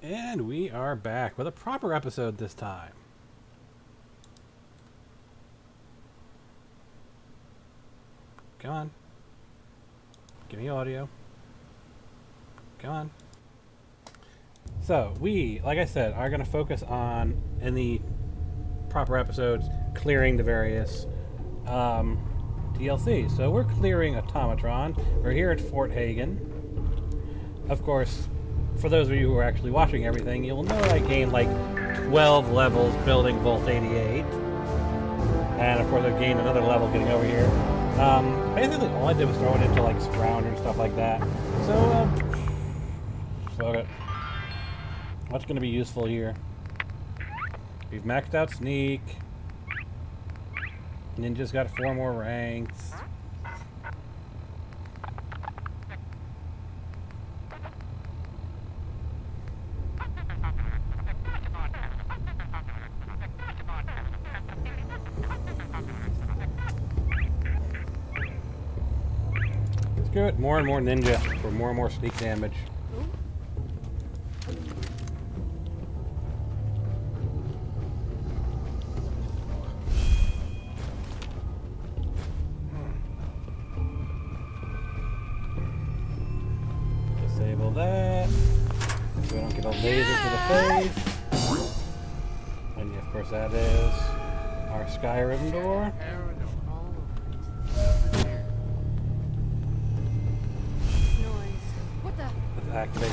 And we are back with a proper episode this time. Come on. Give me audio. Come on. So, we, like I said, are going to focus on, in the proper episodes, clearing the various DLC. So, we're clearing Automotron. We're here at Fort Hagen. Of course, for those of you who are actually watching everything, you'll know I gained like 12 levels building Volt 88. And of course I gained another level getting over here. Basically all I did was throw it into like Scrounger and stuff like that. So, fuck it. What's going to be useful here? We've maxed out Sneak. Ninja's got 4 more ranks. Screw it, more and more ninja for more and more sneak damage. Disable that. So we don't get a laser to the face. And of course that is our Skyrim door. Let's activate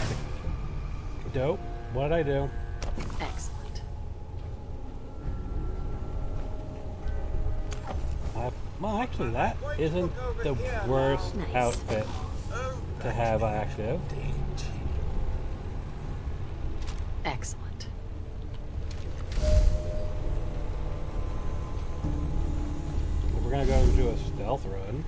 the dope. What did I do? Excellent. Well, actually, that isn't the worst outfit to have active. Excellent. We're gonna go and do a stealth run.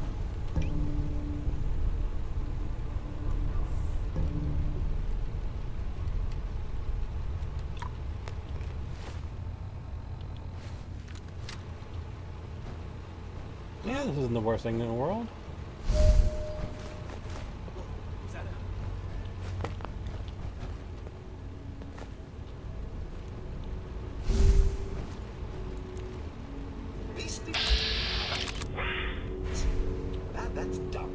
Yeah, this isn't the worst thing in the world. That's dumb.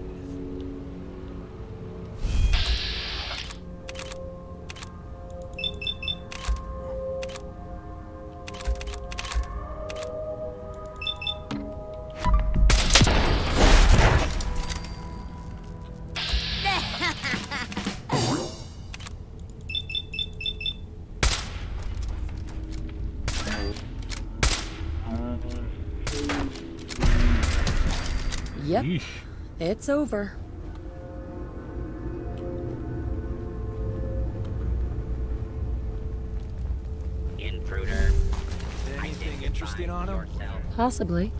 Yep, Yeesh. it's over. Intruder. Anything interesting on him? Yourself. Possibly.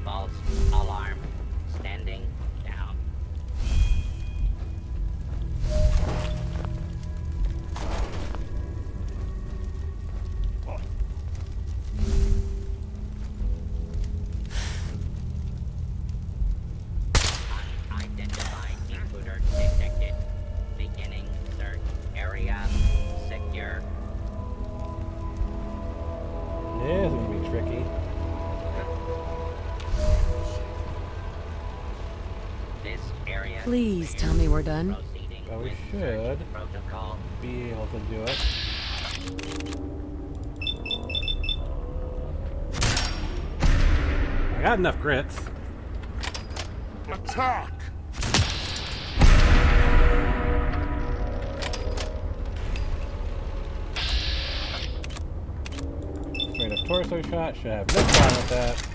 False alarm. Standing down. Unidentified intruder detected. Beginning search area secure. Yeah, it's gonna be tricky. This area. Please clear. tell me we're done. Proceeding Well, we with should. search protocol. Be able to do it. I got enough grits. Attack! Straight up torso shot. Should have no problem with that.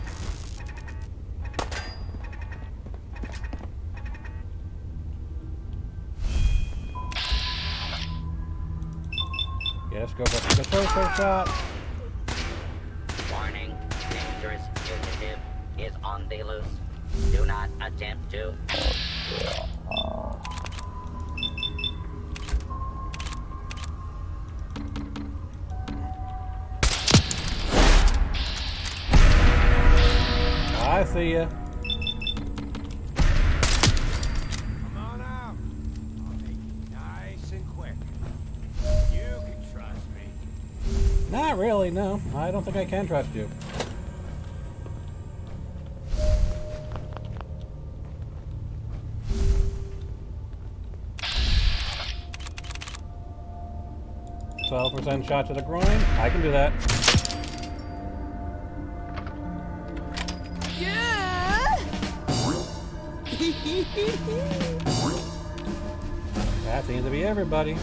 Yes, go back to the torso shot. Warning, dangerous fugitive is on the loose. Do not attempt to. I see ya. Come on out. I'll make it nice and quick. You can trust me. Not really, no. I don't think I can trust you. %, shot to the groin. I can do that. That seems to be everybody.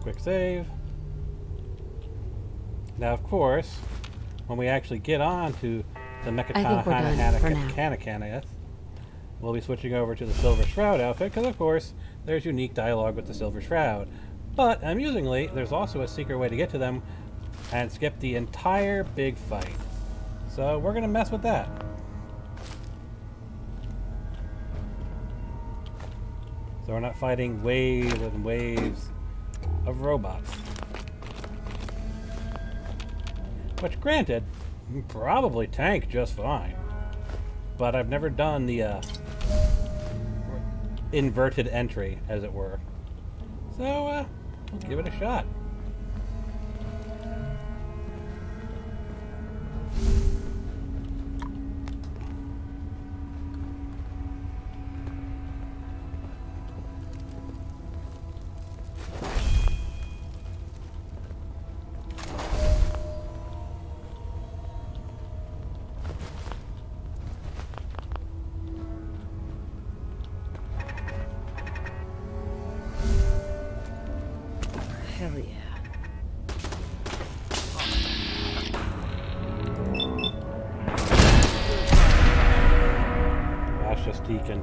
Quick save. Now, of course, when we actually get on to the Mechanicana, we'll be switching over to the Silver Shroud outfit, because of course, there's unique dialogue with the Silver Shroud. But, amusingly, there's also a secret way to get to them and skip the entire big fight. So, we're going to mess with that. So we're not fighting waves and waves of robots. Which, granted, probably tank just fine. But I've never done the inverted entry, as it were. So, we'll give it a shot. Hell yeah. That's just Deacon.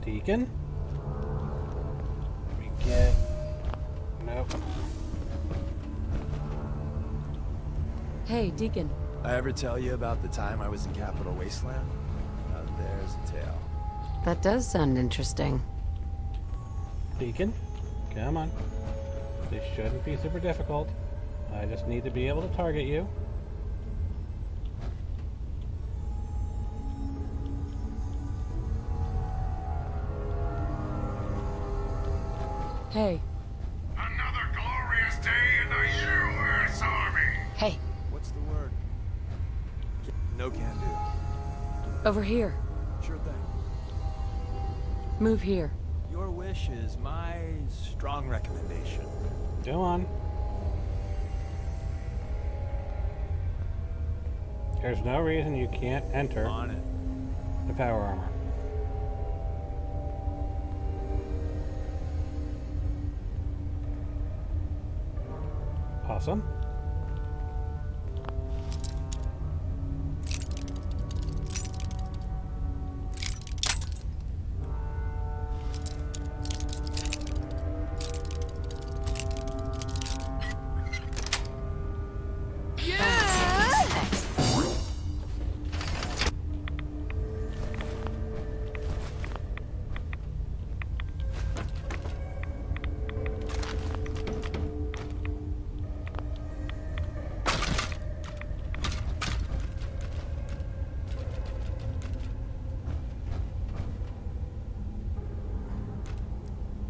Deacon? We get... Nope. Hey, Deacon. I ever tell you about the time I was in Capital Wasteland? There's a tale. That does sound interesting. Deacon, come on. This shouldn't be super difficult. I just need to be able to target you. Hey. Another glorious day in the U.S. Army! Hey, What's the word? No can do. over here. Sure thing. Move here. Your wish is my strong recommendation. Go on. There's no reason you can't enter On it. the power armor. Awesome.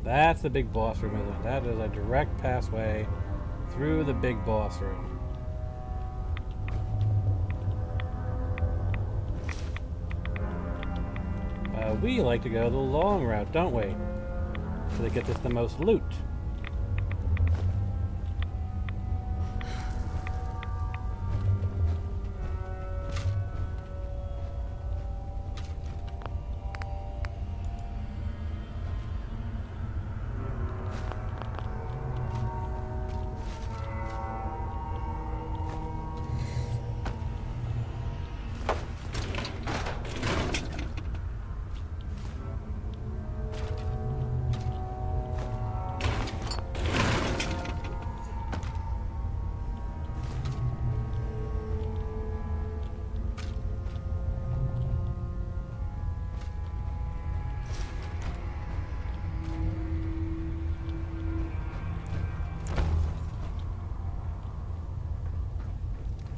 That's the big boss room, isn't it? That is a direct passway through the big boss room. We like to go the long route, don't we? So that gets us the most loot.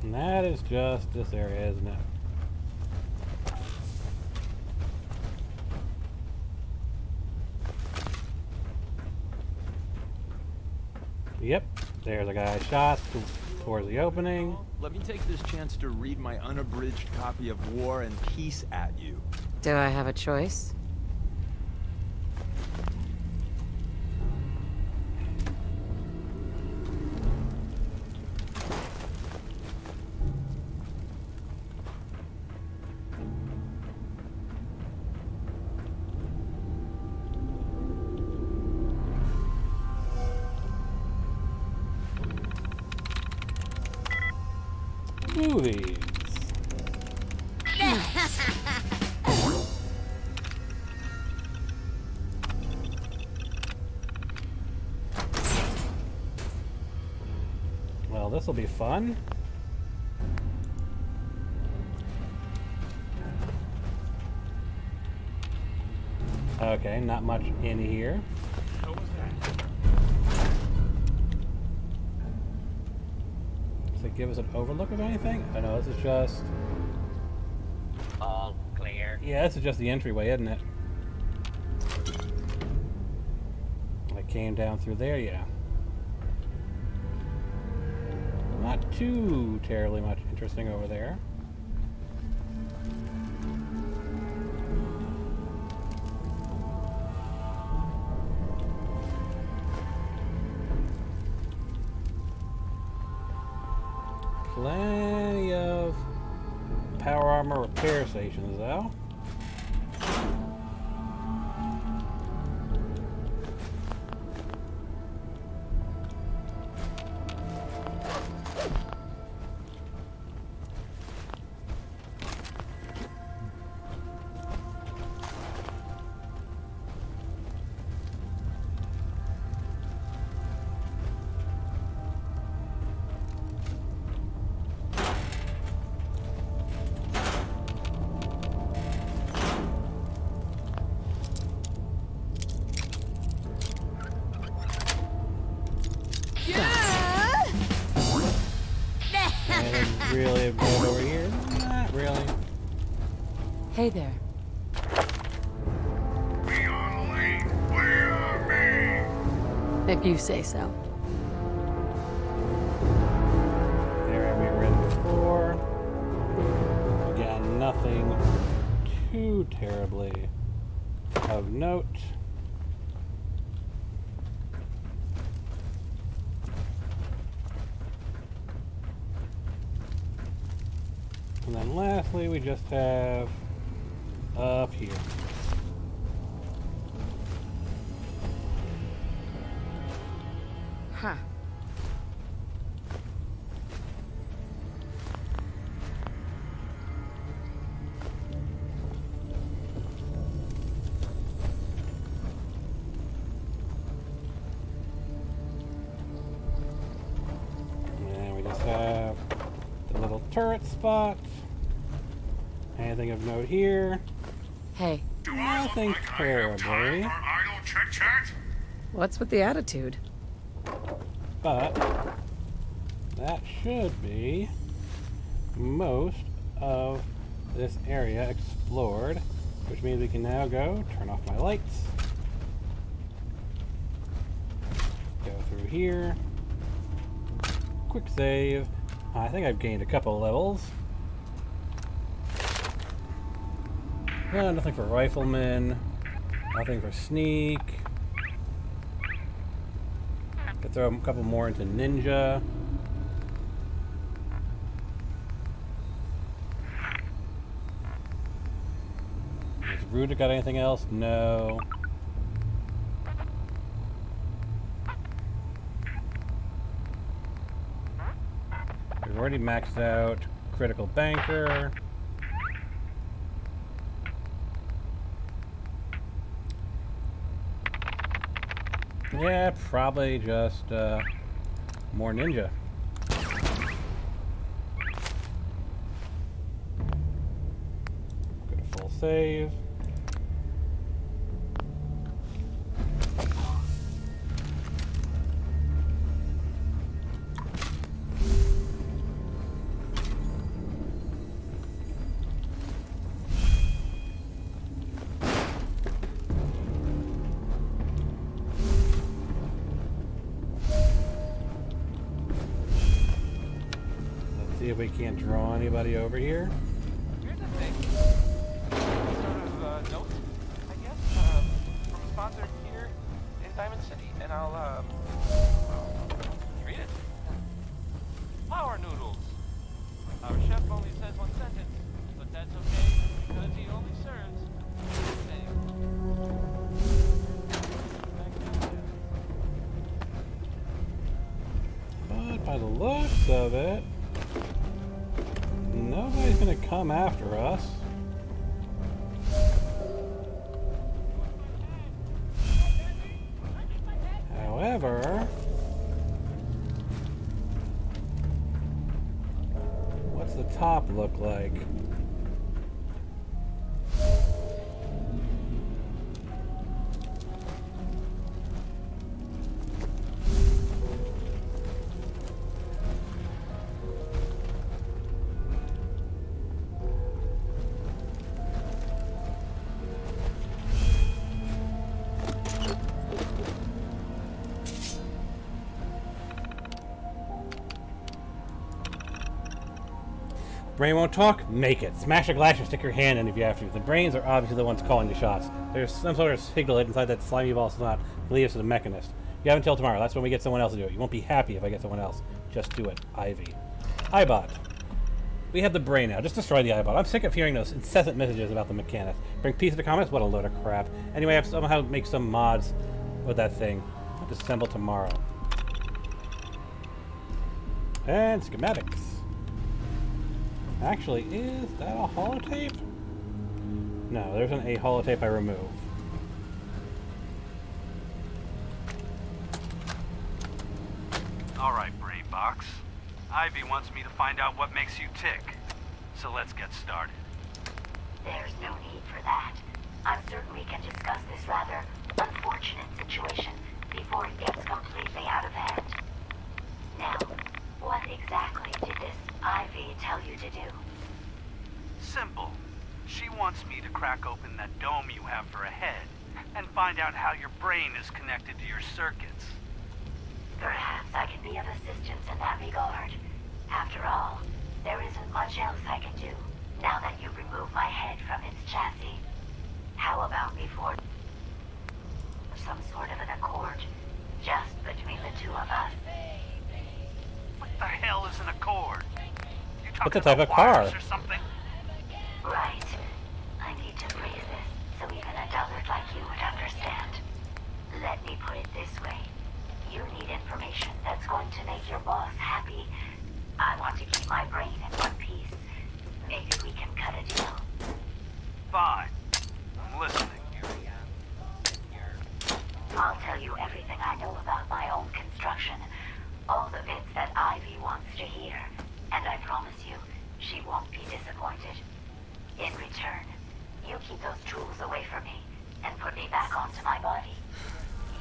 And that is just this area, isn't it? Yep, there's a guy shot towards the opening. Let me take this chance to read my unabridged copy of War and Peace at you. Do I have a choice? Movies. Well, this will be fun. Okay, not much in here. Does it give us an overlook of anything? I know this is just... All clear. Yeah, this is just the entryway, isn't it? I came down through there, yeah. Not too terribly much interesting over there. Plenty of power armor repair stations, though. Anything really good over here? Not really. Hey there. Be on lane. Clear me. If you say so. There we were in before. Again, nothing too terribly of note. And then lastly, we just have up here. Huh. And we just have the little turret spot. Anything of note here? Hey, Do I look Nothing like I have time terribly. for idle chit-chat? what's with the attitude? But that should be most of this area explored, which means we can now go turn off my lights, go through here, quick save. I think I've gained a couple levels. Nothing for rifleman, nothing for sneak. Could throw a couple more into ninja. Has Ruta got anything else? No. We've already maxed out critical banker. Yeah, probably just more ninja. Go to full save. See if we can't draw anybody over here. Here's the thing. Sort of note, I guess, from a sponsor here in Diamond City, and I'll read it. Power noodles. Our chef only says one sentence, but that's okay because he only serves one thing. But by the looks of it, nobody's gonna come after us. However, what's the top look like? Brain won't talk? Make it. Smash a glass or stick your hand in if you have to. The brains are obviously the ones calling the shots. There's some sort of signal inside that slimy ball slot that leads to the mechanist. You have until tomorrow. That's when we get someone else to do it. You won't be happy if I get someone else. Just do it. Ivy. iBot. We have the brain now. Just destroy the iBot. I'm sick of hearing those incessant messages about the mechanist. Bring peace to the comments? What a load of crap. Anyway, I have to somehow make some mods with that thing. I'll disassemble tomorrow. And schematics. Actually, is that a holotape? No, there isn't a holotape I remove. Alright, Brainbox. Ivy wants me to find out what makes you tick. So let's get started. There's no need for that. I'm certain we can discuss this rather unfortunate situation before it gets completely out of hand. Now, what exactly did this Ivy tell you to do? Simple. She wants me to crack open that dome you have for a head and find out how your brain is connected to your circuits. Perhaps I can be of assistance in that regard. After all, there isn't much else I can do now that you remove my head from its chassis. How about before some sort of an accord, just between the two of us? What the hell is an Accord? You talking What's the type about of car? wires or something? Right. I need to phrase this so even a dullard like you would understand. Let me put it this way. You need information that's going to make your boss happy. I want to keep my brain in one piece. Maybe we can cut a deal. Fine. I'm listening. I'll tell you everything I know about my own construction. All the bits that Ivy wants to hear. And I promise you, she won't be disappointed. In return, you keep those tools away from me and put me back onto my body.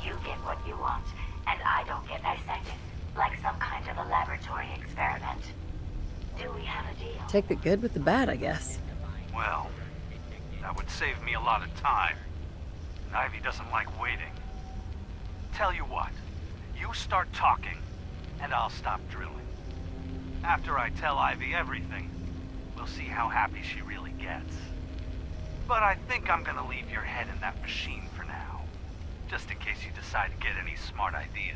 You get what you want, and I don't get dissected like some kind of a laboratory experiment. Do we have a deal? Take the good with the bad, I guess. Well, that would save me a lot of time. And Ivy doesn't like waiting. Tell you what, you start talking, and I'll stop drilling. After I tell Ivy everything, we'll see how happy she really gets. But I think I'm gonna leave your head in that machine for now, just in case you decide to get any smart ideas.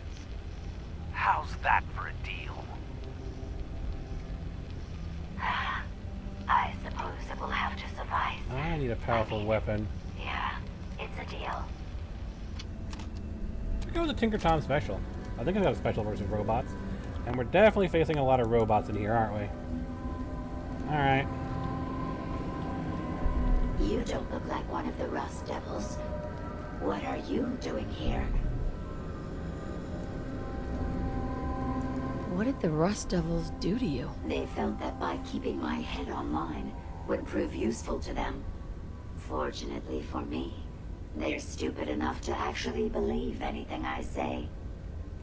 How's that for a deal? I suppose it will have to suffice. I need a powerful weapon. Yeah, it's a deal. We go with the Tinker Tom special. I think it's got a special versus robots. And we're definitely facing a lot of robots in here, aren't we? Alright. You don't look like one of the Rust Devils. What are you doing here? What did the Rust Devils do to you? They felt that by keeping my head online would prove useful to them. Fortunately for me, they're stupid enough to actually believe anything I say.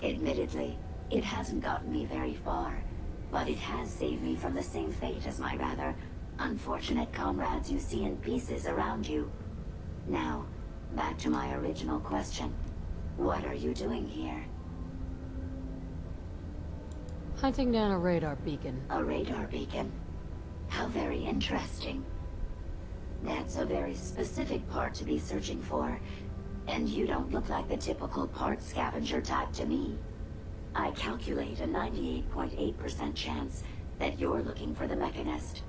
Admittedly, it hasn't gotten me very far, but it has saved me from the same fate as my rather unfortunate comrades you see in pieces around you. Now, back to my original question. What are you doing here? Hunting down a radar beacon. A radar beacon? How very interesting. That's a very specific part to be searching for. And you don't look like the typical part scavenger type to me. I calculate a 98.8% chance that you're looking for the Mechanist.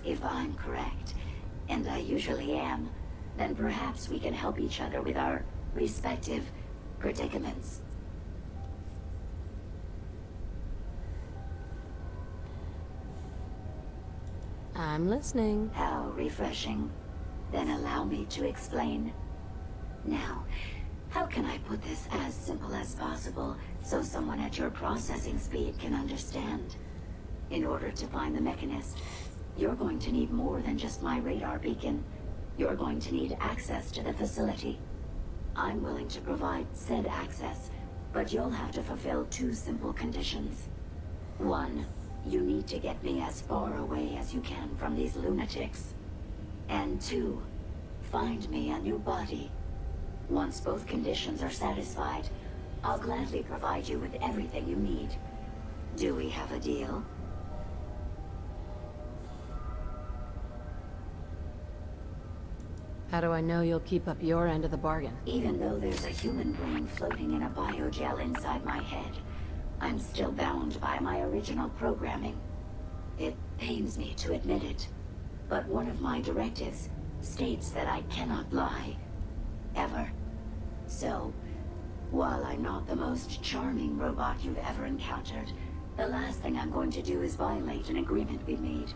If I'm correct, and I usually am, then perhaps we can help each other with our respective predicaments. I'm listening. How refreshing. Then allow me to explain. Now, how can I put this as simple as possible so someone at your processing speed can understand? In order to find the Mechanist, you're going to need more than just my radar beacon. You're going to need access to the facility. I'm willing to provide said access, but you'll have to fulfill 2 simple conditions. 1, you need to get me as far away as you can from these lunatics. And 2, find me a new body. Once both conditions are satisfied, I'll gladly provide you with everything you need. Do we have a deal? How do I know you'll keep up your end of the bargain? Even though there's a human brain floating in a biogel inside my head, I'm still bound by my original programming. It pains me to admit it, but one of my directives states that I cannot lie. Ever. So, while I'm not the most charming robot you've ever encountered, the last thing I'm going to do is violate an agreement we made.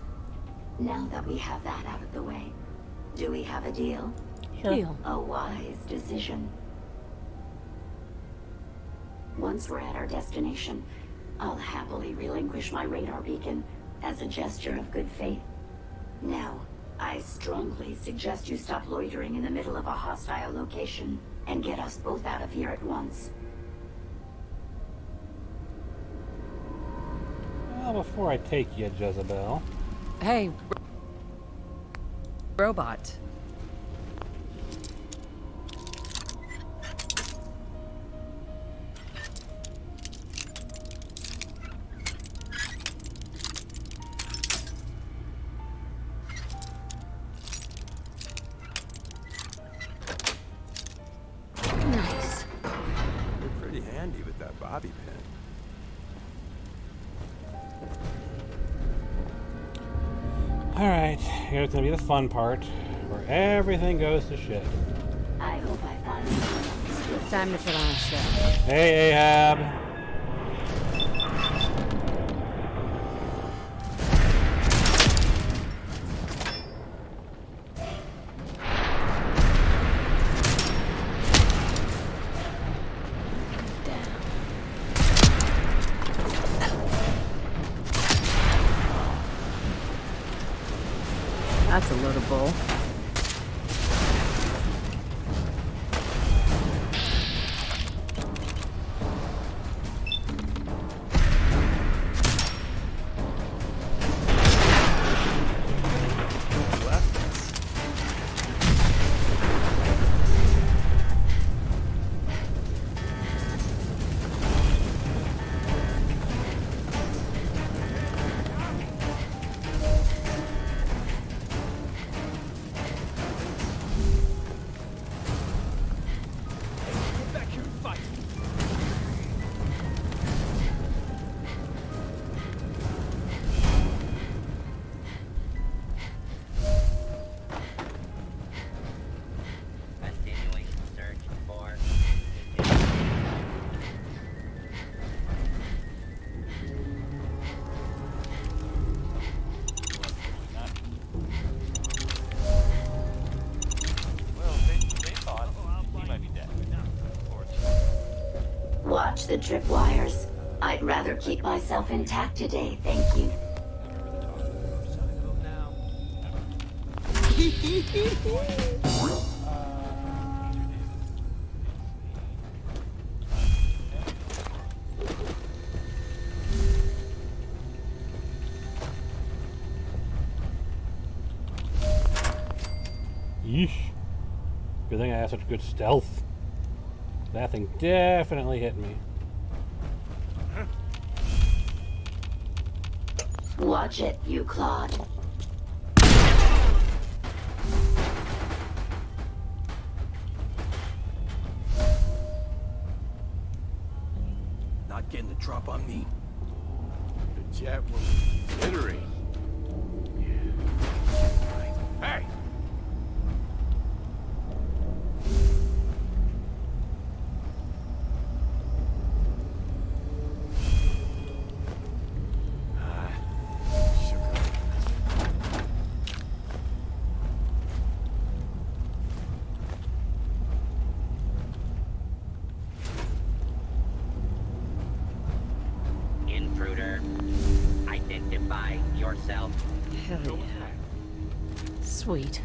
Now that we have that out of the way, do we have a deal? Deal. A wise decision. Once we're at our destination, I'll happily relinquish my radar beacon as a gesture of good faith. Now, I strongly suggest you stop loitering in the middle of a hostile location and get us both out of here at once. Well, before I take you, Jezebel. Hey, robot. Nice. You're pretty handy with that bobby pin. Alright, here's gonna be the fun part, where everything goes to shit. I hope I find someone else to Time to put on a show. Hey, Ahab. That's a load of bull. Continuing search for. Well, they thought he might be dead. Or watch the tripwires. I'd rather keep myself intact today, thank you. Yeesh. Good thing I have such good stealth. That thing definitely hit me. Watch it, you Claude. Not getting the drop on me. The jet will obliterate. Yeah. Hey! Intruder, identify yourself. Hell yeah. Sweet.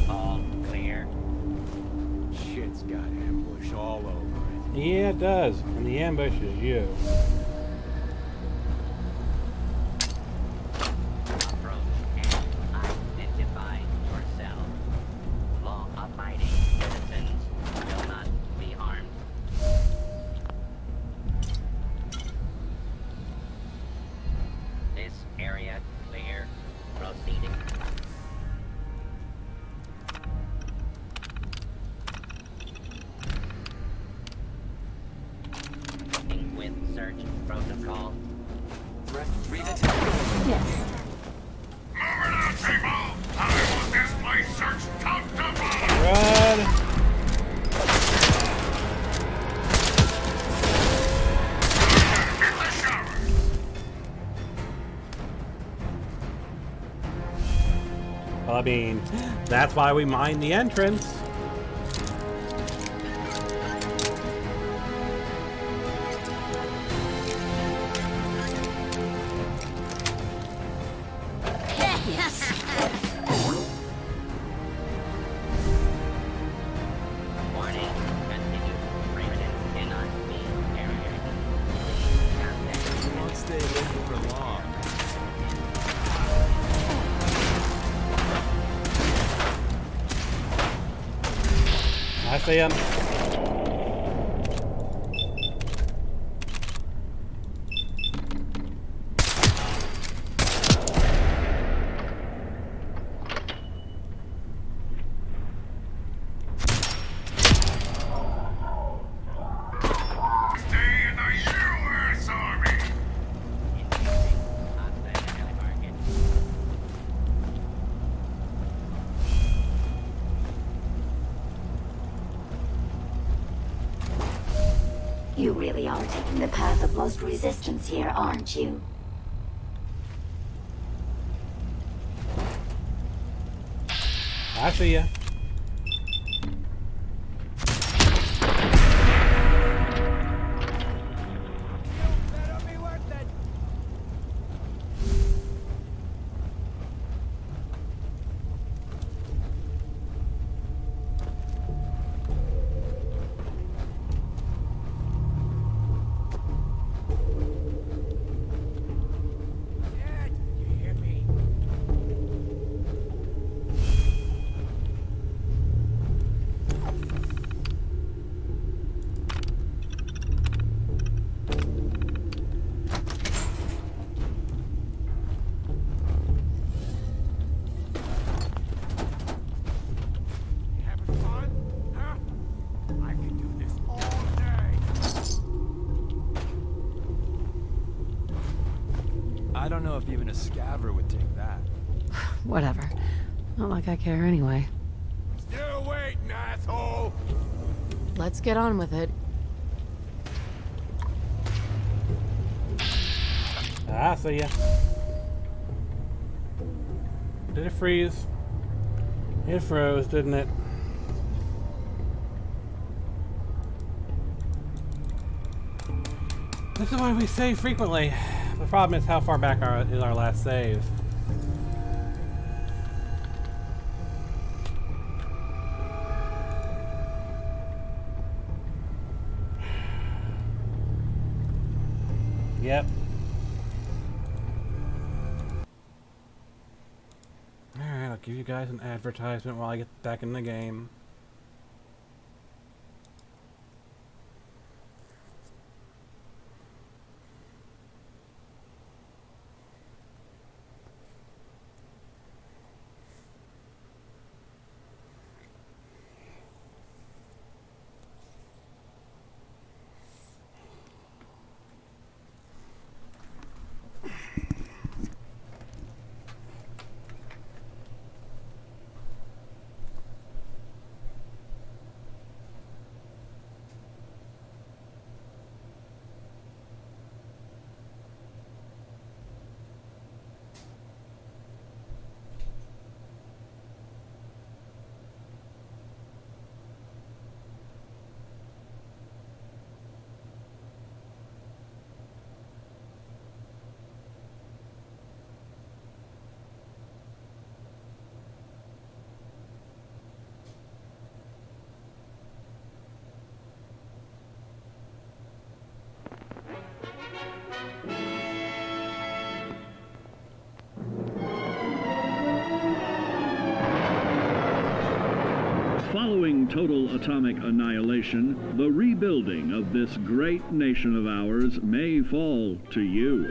All clear. Shit's got ambush all over it. Yeah, it does. And the ambush is you. Approach and identify yourself. Law-abiding citizens will not be harmed. This area clear. Proceeding. With search protocol. Moving out, people! I want this place searched top to bottom! Run! Hit the shower! Well, I mean, that's why we mined the entrance. Warning. Continue. Raven cannot be carried. Please contact. Won't stay awake for long. I see him. Stay in the U.S. Army! Engaging hostile target. You really are taking the path of most resistance here, aren't you? I see ya. Better be worth it. Dad, you hear me? You having fun? Huh? I could do this all day. I don't know if even a scaver would take that. Whatever. Not like I care anyway. Still waiting, asshole! Let's get on with it. I see ya. Did it freeze? It froze, didn't it? This is why we save frequently. The problem is how far back is our last save. Yep. Alright, I'll give you guys an advertisement while I get back in the game. Following total atomic annihilation, the rebuilding of this great nation of ours may fall to you.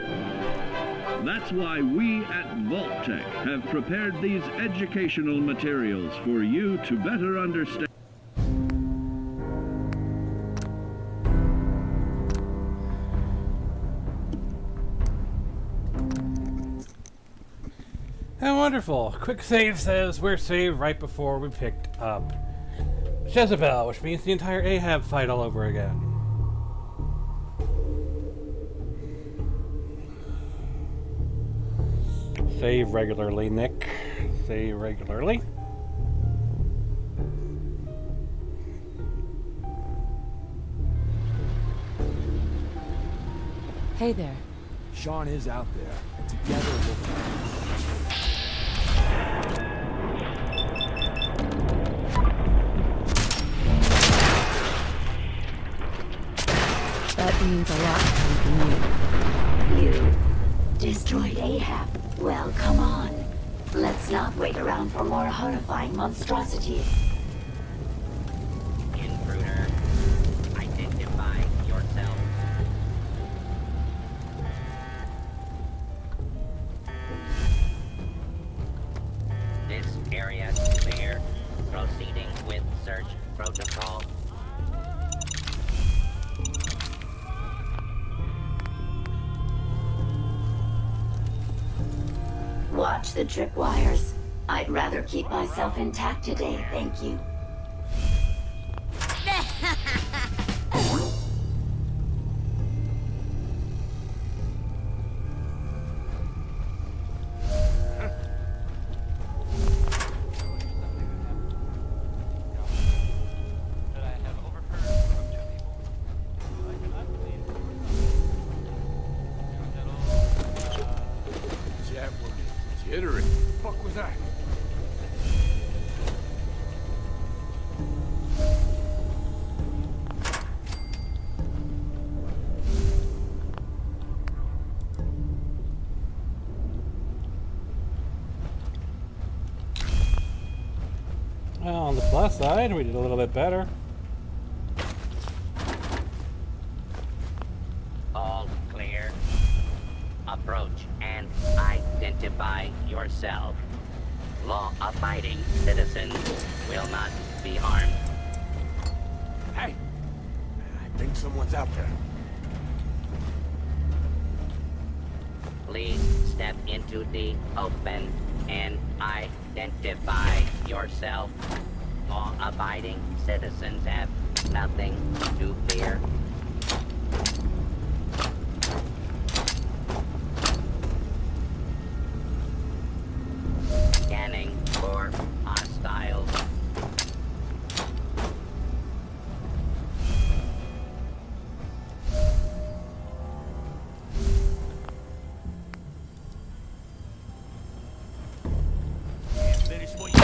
That's why we at Vault-Tec have prepared these educational materials for you to better understand. How wonderful. Quick save says we're saved right before we picked up Jezebel, which means the entire Ahab fight all over again. Save regularly, Nick. Save regularly. Hey there. Sean is out there, and together we'll... That means a lot coming from you. You destroyed Ahab. Well, come on. Let's not wait around for more horrifying monstrosities. Intruder, identify yourself. This area clear. Proceeding with search protocol. Watch the tripwires. I'd rather keep myself intact today, thank you. Jet was jittery. Fuck was that? Well, on the plus side, we did a little bit better. All clear. Approach and identify yourself. Law-abiding citizens will not be harmed. Hey! I think someone's out there. Please step into the open and identify yourself. Law-abiding citizens have nothing to fear. Scanning for hostiles. Finish what you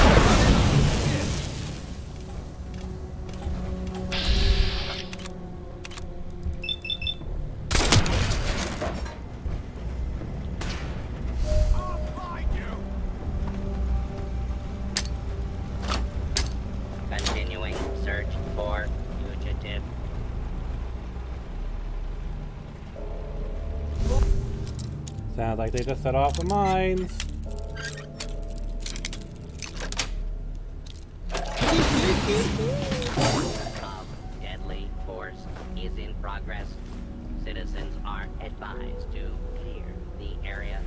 I'll find you. Continuing search for fugitive. Sounds like they just set off the mines. Of deadly force is in progress. Citizens are advised to clear the area.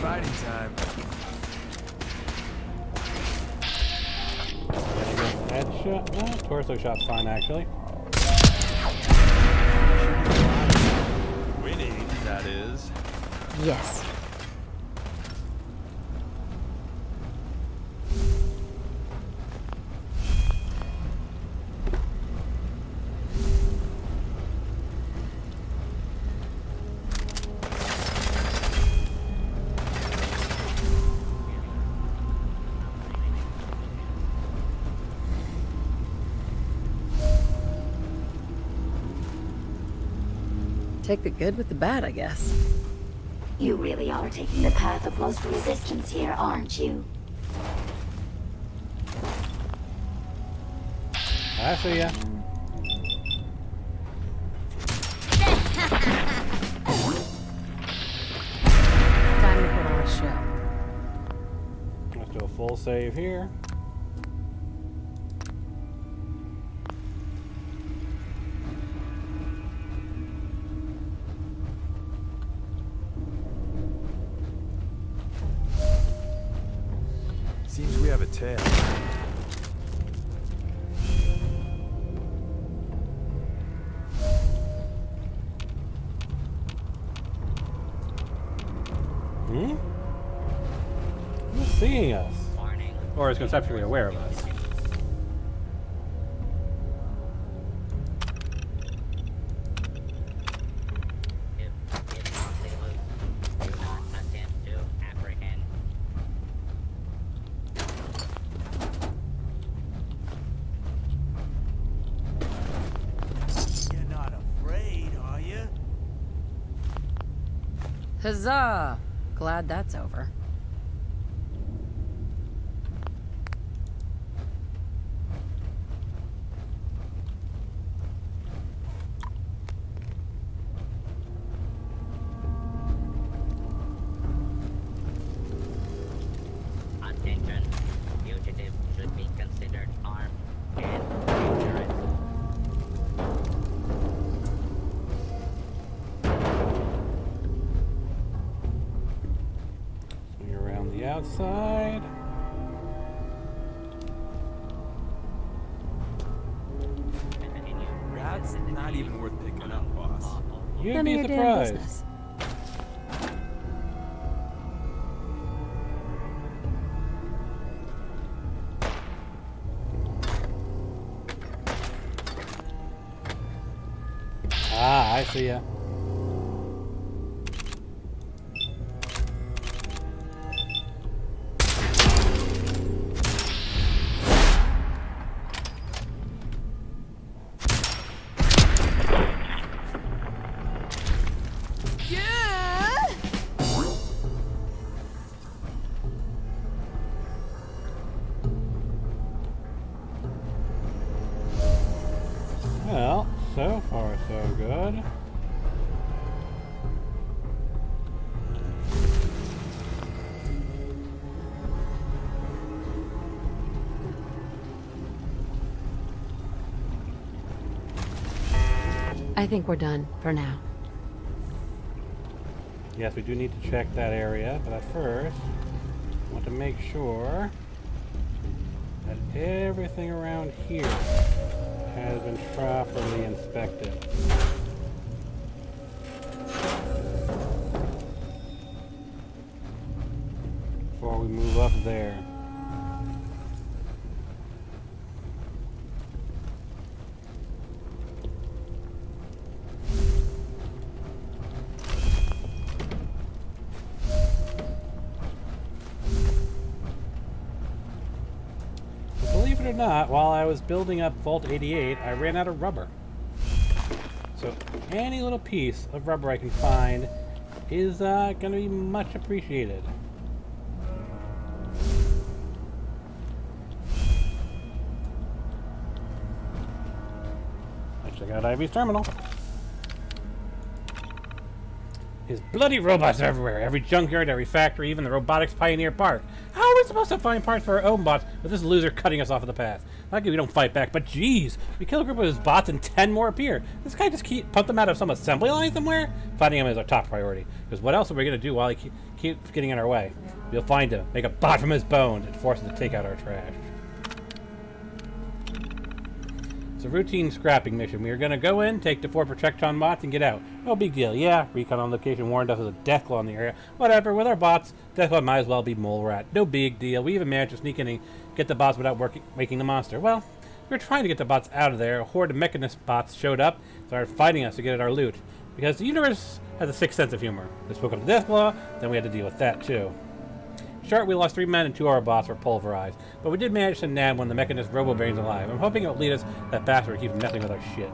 Fighting time. Headshot? No, torso shot's fine, actually. Winning, that is. Yes. Take the good with the bad, I guess. You really are taking the path of most resistance here, aren't you? I see ya. Time to put on a show. Let's do a full save here. Seems we have a tail. Who's seeing us? Warning. Or is conceptually aware of us? If possible, do not attempt to apprehend. You're not afraid, are you? Huzzah! Glad that's over. Attention. Fugitive should be considered armed and dangerous. Swing around the outside. Continue. That's not even worth picking up, boss. You'd None of be your damn surprised. business. Ah, I see ya. Well, so far so good. I think we're done for now. Yes, we do need to check that area, but at first, I want to make sure that everything around here has been properly inspected. Before we move up there. Believe it or not, while I was building up Vault 88, I ran out of rubber. So any little piece of rubber I can find is going to be much appreciated. Let's check out Ivy's terminal. There's bloody robots everywhere. Every junkyard, every factory, even the Robotics Pioneer Park. How are we supposed to find parts for our own bots with this loser cutting us off of the path? Not that we don't fight back, but geez, we kill a group of his bots and 10 more appear. This guy just pump them out of some assembly line somewhere? Finding him is our top priority. Because what else are we going to do while he keeps getting in our way? We'll find him, make a bot from his bones, and force him to take out our trash. It's a routine scrapping mission. We are going to go in, take the 4 Protectron bots, and get out. No big deal. Yeah, recon on location warned us of a Deathclaw in the area. Whatever, with our bots, Deathclaw might as well be Mole Rat. No big deal. We even managed to sneak in and get the bots without making the monster. Well, we were trying to get the bots out of there. A horde of Mechanist bots showed up, started fighting us to get at our loot. Because the universe has a sick sense of humor. They spoke of the Deathclaw, then we had to deal with that too. Short, we lost 3 men and 2 of our bots were pulverized, but we did manage to nab one of the Mechanist robo-brains alive. I'm hoping it will lead us to that bastard to keep messing with our shit.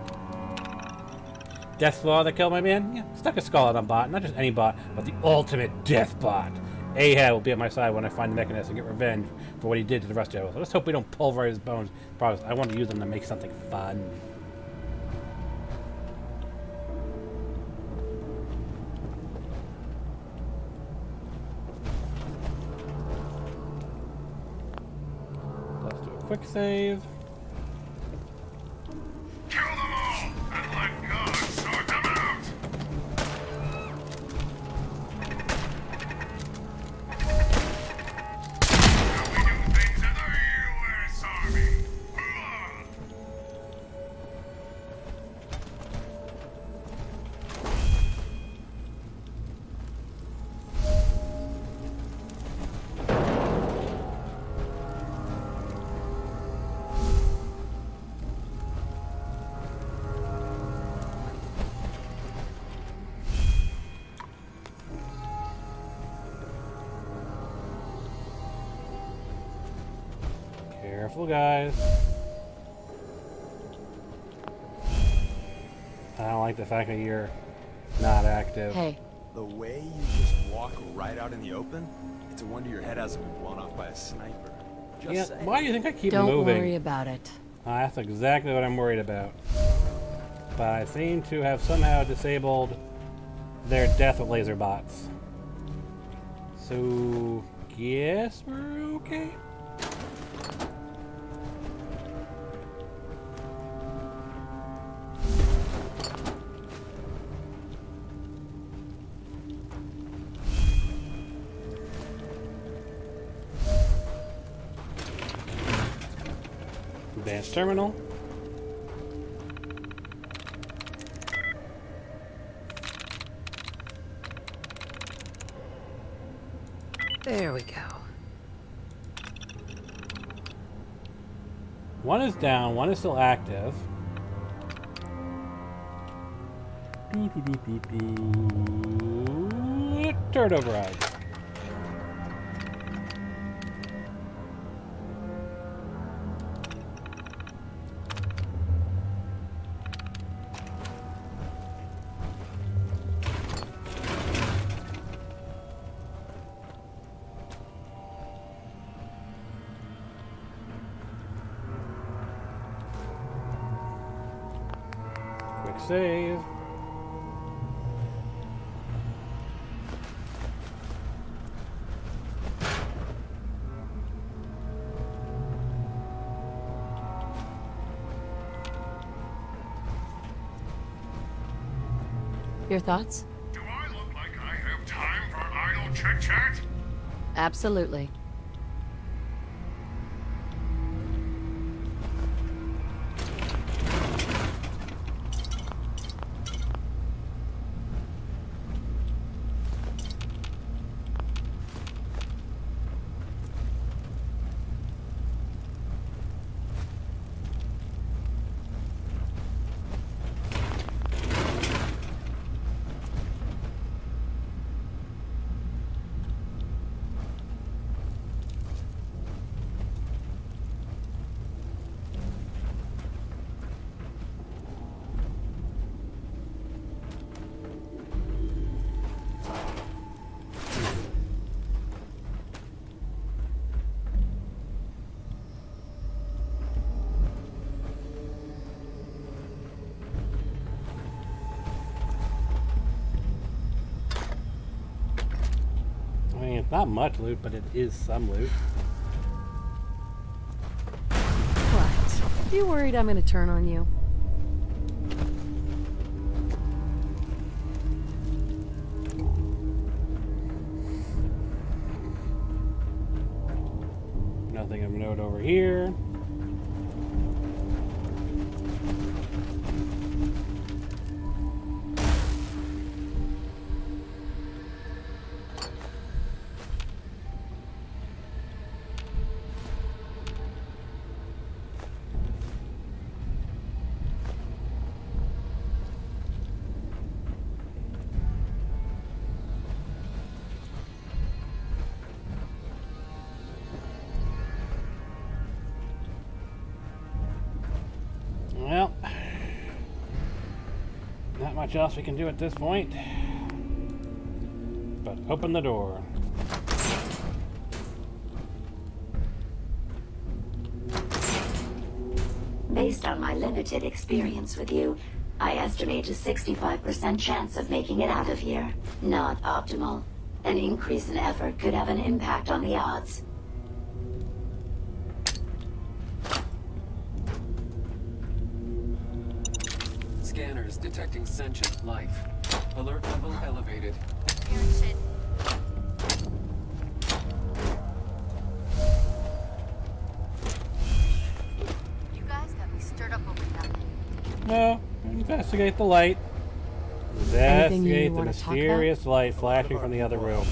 Death Claw that killed my man? Yeah, stuck a skull on a bot. Not just any bot, but the ultimate death bot. Ahab will be at my side when I find the Mechanist and get revenge for what he did to the rest of us. Let's hope we don't pulverize his bones. Promise, I want to use them to make something fun. Let's do a quick save. Kill them all and let God sort them out! How we do things in the U.S. Army! Hoorah! Careful, guys. I don't like the fact that you're not active. Hey, The way you just walk right out in the open, it's a wonder your head hasn't been blown off by a sniper. Just Yeah, saying. why do you think I keep don't moving? worry about it. That's exactly what I'm worried about. But I seem to have somehow disabled their death with laser bots. So, guess we're okay. Advanced terminal. There we go. One is down, one is still active. Turret override. Quick save. Your thoughts? Do I look like I have time for idle chit-chat? Absolutely. I mean, it's not much loot, but it is some loot. What? You worried I'm gonna turn on you? Nothing of note over here. much else we can do at this point. But open the door. Based on my limited experience with you, I estimate a 65% chance of making it out of here. Not optimal. An increase in effort could have an impact on the odds. Scanners detecting sentient life. Alert level elevated. You guys got me stirred up over nothing. No, investigate the light. Anything you Investigate the wanna talk about? mysterious light flashing from the other room.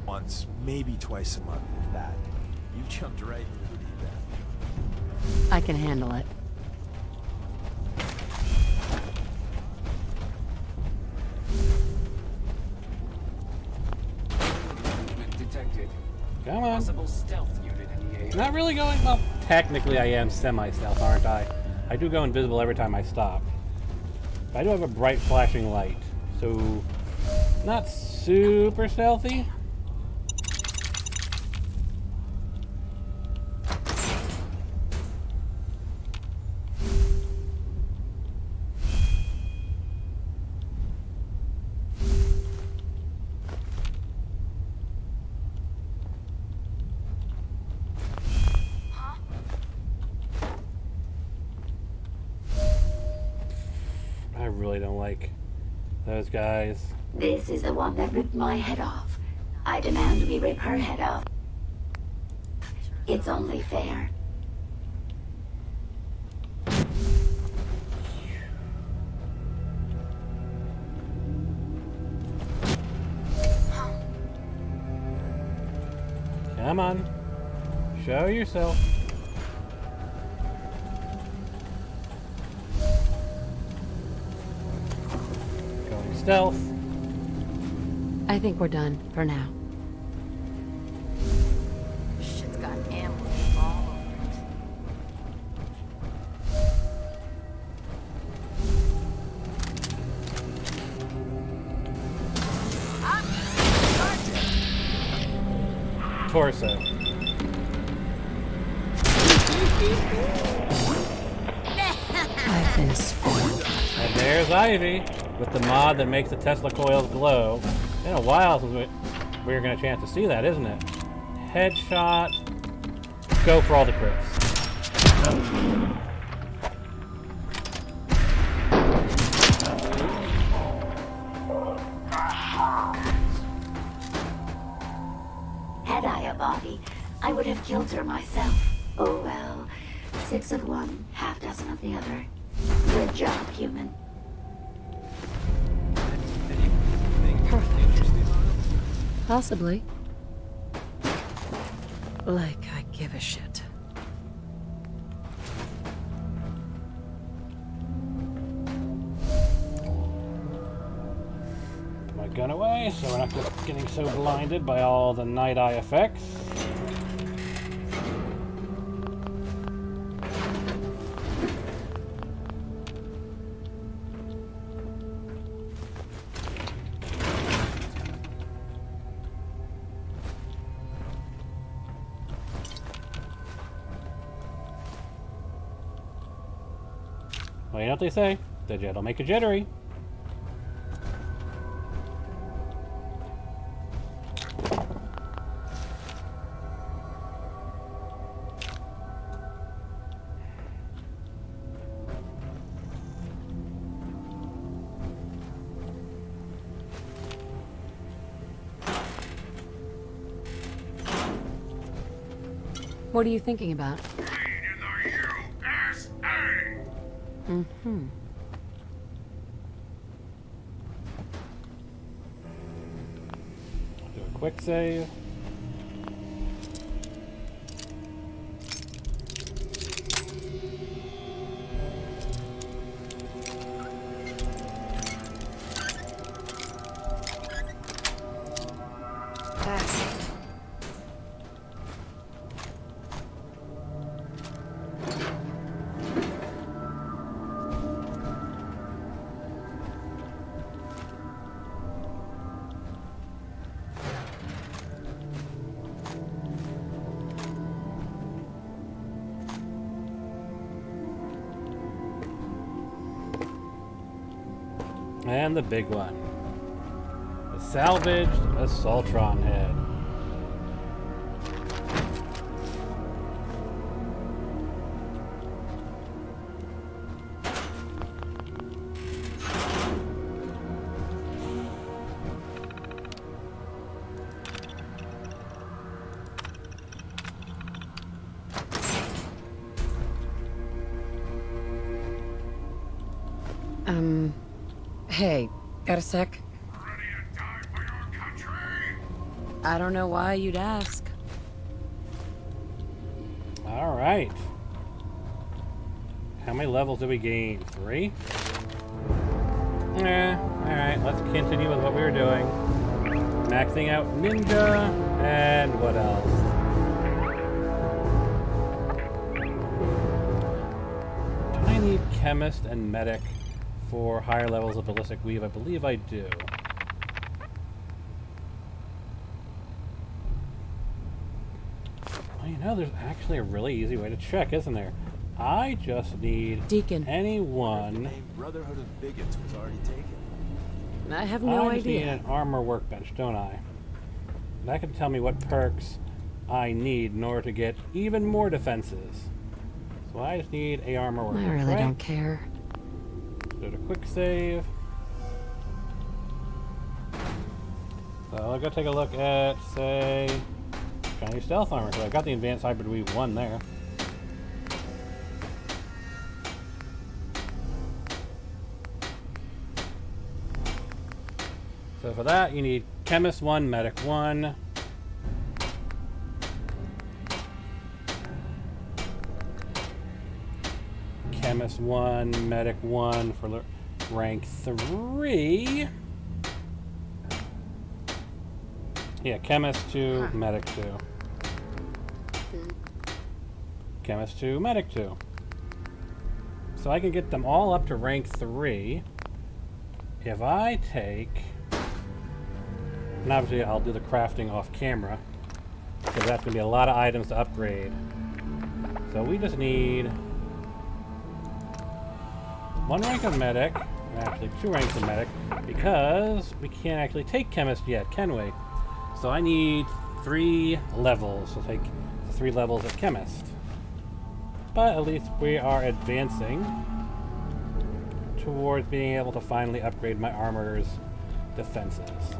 Once, maybe twice a month, if that. You jumped right into the deep end. I can handle it. Movement detected. Come on. Possible stealth unit in the air. Not really going well. Technically, I am semi-stealth, aren't I? I do go invisible every time I stop. But I do have a bright flashing light, so not super stealthy. I really don't like those guys. This is the one that ripped my head off. I demand we rip her head off. It's only fair. Come on. Show yourself. Going stealth. I think we're done for now. Shit's got ammo all over it. Torso. I've been spoiled. And there's Ivy with the mod that makes the Tesla coils glow. Been a while since we were going to chance to see that, isn't it? Headshot. Go for all the crits. Had I a body, I would have killed her myself. Oh well. 6 of one, half dozen of the other. Good job, human. Perfect. Possibly. Like I give a shit. Put my gun away so we're not getting so blinded by all the night eye effects. Well, you know what they say? The jet'll make you jittery. What are you thinking about? Made in the USA! Mm-hmm. Do a quick save. And the big one. The salvaged Assaultron head. Hey, got a sec? Ready to die for your country? I don't know why you'd ask. Alright. How many levels did we gain? 3? Alright, let's continue with what we were doing. Maxing out Ninja, and what else? Do I need Chemist and Medic for higher levels of Ballistic Weave? I believe I do. Well, you know, there's actually a really easy way to check, isn't there? I just need Deacon. anyone. The name Brotherhood of Bigots was already taken. I have no I just need idea. an armor workbench, don't I? That can tell me what perks I need in order to get even more defenses. So I just need a armor workbench. I really right? don't care. Do a quick save. So I'll go take a look at, say, Chinese stealth armor, because I've got the advanced hybrid weave 1 there. So for that, you need Chemist 1, Medic 1. Chemist 1, Medic 1 for rank 3. Yeah, Chemist 2, Medic 2. Chemist 2, Medic 2. So I can get them all up to rank 3 if I take... And obviously I'll do the crafting off camera, because that's going to be a lot of items to upgrade. So we just need 1 rank of Medic, actually 2 ranks of Medic, because we can't actually take Chemist yet, can we? So I need 3 levels to take 3 levels of Chemist. But at least we are advancing towards being able to finally upgrade my armor's defenses.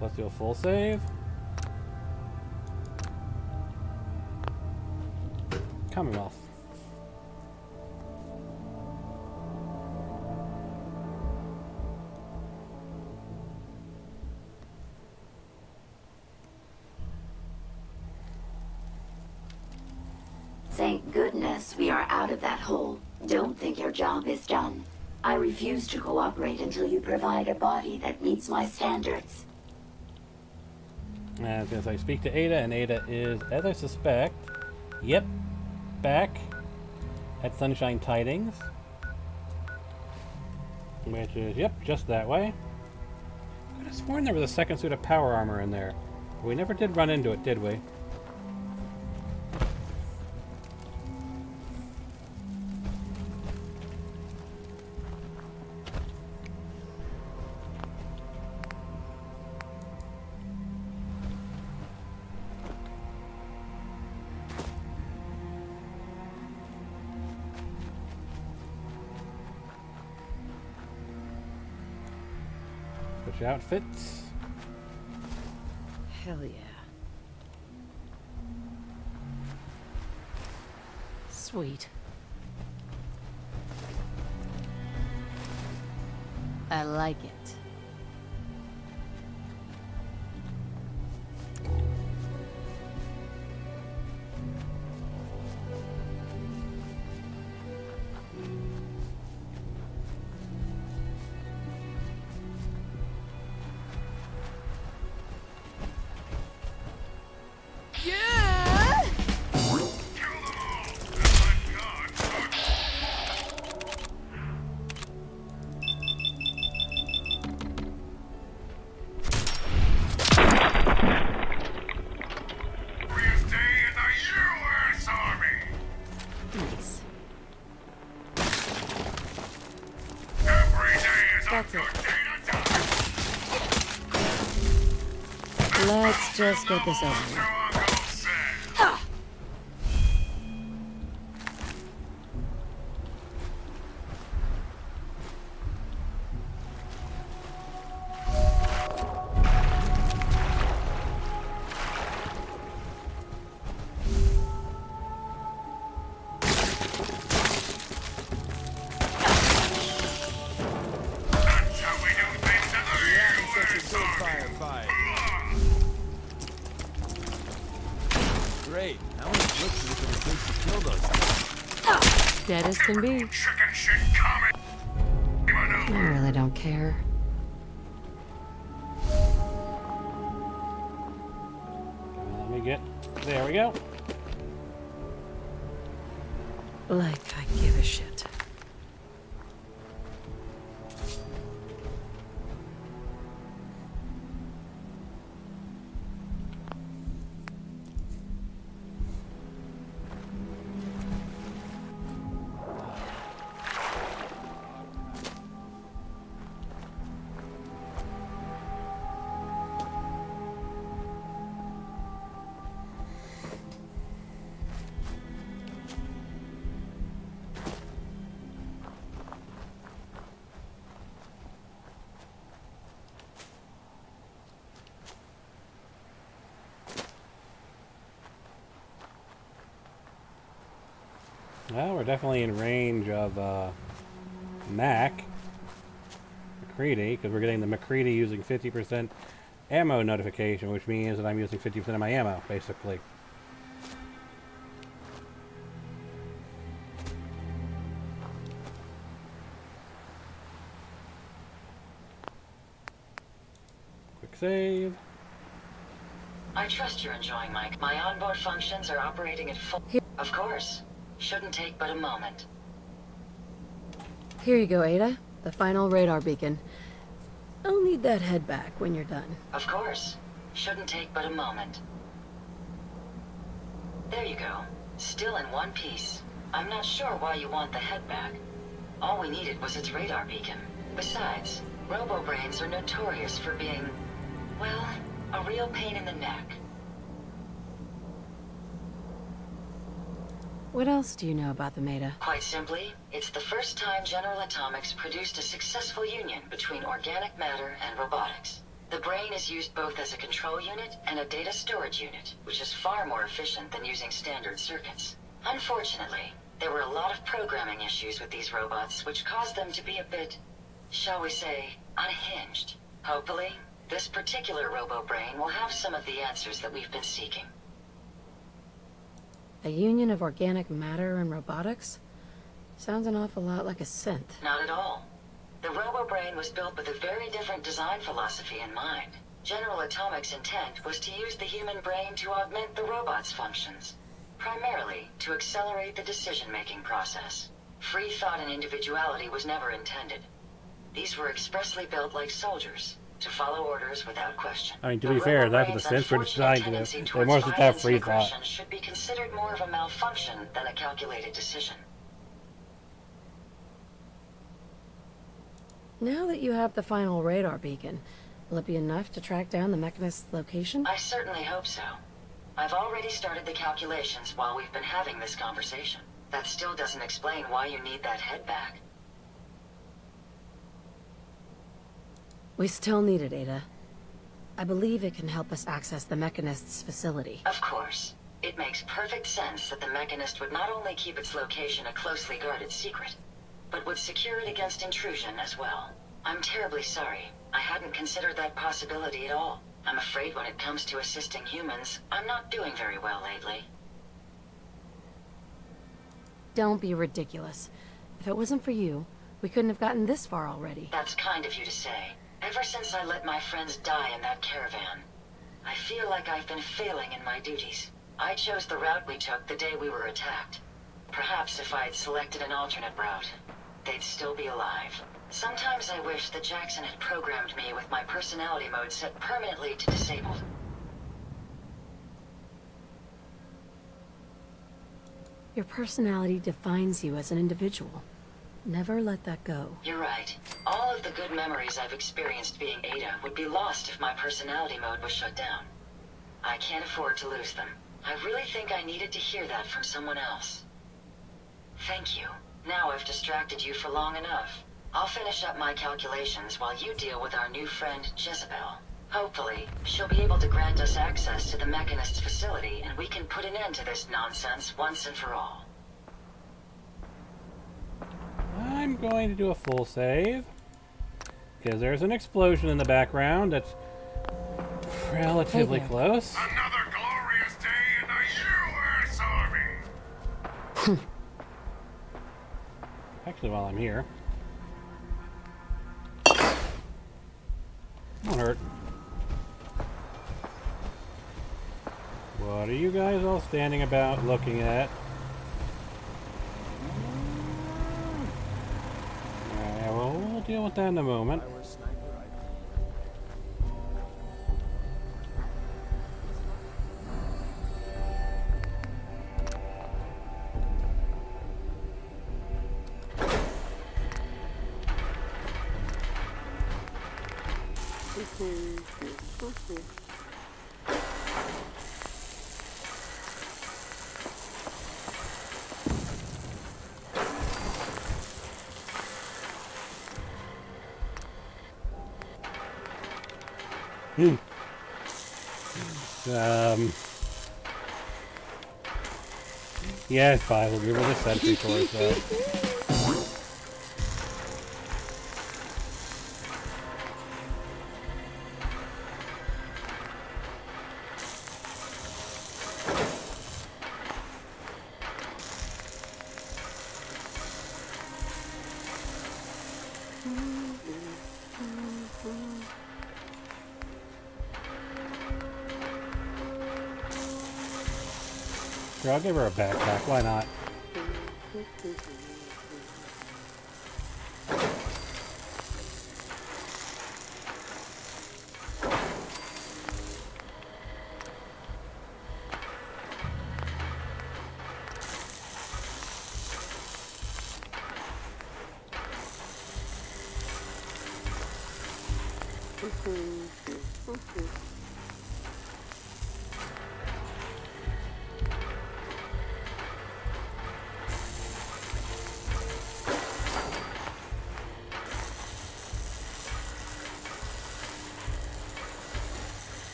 Let's do a full save. Commonwealth. Thank goodness we are out of that hole. Don't think your job is done. I refuse to cooperate until you provide a body that meets my standards. And I was going to say, speak to Ada, and Ada is, as I suspect, yep, back at Sunshine Tidings. Which is, yep, just that way. I could have sworn there was a second suit of power armor in there. But we never did run into it, did we? Switch outfits. Hell yeah. Sweet. I like it. that's it. Let's just get this over with. Great. How many flips is it gonna take to kill those things? Dead as can be. Chicken shit coming. I really don't care. Let me get... There we go. Like I give a shit. Well, we're definitely in range of McCready, because we're getting the McCready using 50% ammo notification, which means that I'm using 50% of my ammo, basically. Quick save. I trust you're enjoying my onboard functions are operating at full... Of course. Shouldn't take but a moment. Here you go, Ada. The final radar beacon. I'll need that head back when you're done. Of course. Shouldn't take but a moment. There you go. Still in one piece. I'm not sure why you want the head back. All we needed was its radar beacon. Besides, robo-brains are notorious for being, well, a real pain in the neck. What else do you know about them, Ada? Quite simply, it's the first time General Atomics produced a successful union between organic matter and robotics. The brain is used both as a control unit and a data storage unit, which is far more efficient than using standard circuits. Unfortunately, there were a lot of programming issues with these robots, which caused them to be a bit, shall we say, unhinged. Hopefully, this particular robo-brain will have some of the answers that we've been seeking. A union of organic matter and robotics? Sounds an awful lot like a synth. Not at all. The robo-brain was built with a very different design philosophy in mind. General Atomics' intent was to use the human brain to augment the robot's functions, primarily to accelerate the decision-making process. Free thought and individuality was never intended. These were expressly built like soldiers, to follow orders without question. I mean, to be fair, that's what the synths were designed to do. They mostly have free thought. Should be considered more of a malfunction than a calculated decision. Now that you have the final radar beacon, will it be enough to track down the Mechanist's location? I certainly hope so. I've already started the calculations while we've been having this conversation. That still doesn't explain why you need that head back. We still need it, Ada. I believe it can help us access the Mechanist's facility. Of course. It makes perfect sense that the Mechanist would not only keep its location a closely guarded secret, but would secure it against intrusion as well. I'm terribly sorry. I hadn't considered that possibility at all. I'm afraid when it comes to assisting humans, I'm not doing very well lately. Don't be ridiculous. If it wasn't for you, we couldn't have gotten this far already. That's kind of you to say. Ever since I let my friends die in that caravan, I feel like I've been failing in my duties. I chose the route we took the day we were attacked. Perhaps if I had selected an alternate route, they'd still be alive. Sometimes I wish that Jackson had programmed me with my personality mode set permanently to disabled. Your personality defines you as an individual. Never let that go. You're right. All of the good memories I've experienced being Ada would be lost if my personality mode was shut down. I can't afford to lose them. I really think I needed to hear that from someone else. Thank you. Now I've distracted you for long enough. I'll finish up my calculations while you deal with our new friend, Jezebel. Hopefully, she'll be able to grant us access to the Mechanist's facility and we can put an end to this nonsense once and for all. I'm going to do a full save. Because there's an explosion in the background that's relatively close. Another glorious day in the U.S. Army! Actually, while I'm here. Won't hurt. What are you guys all standing about looking at? Alright, well, we'll deal with that in a moment. Yeah, 5 will give her the sentry course, though. Sure, I'll give her a backpack. Why not?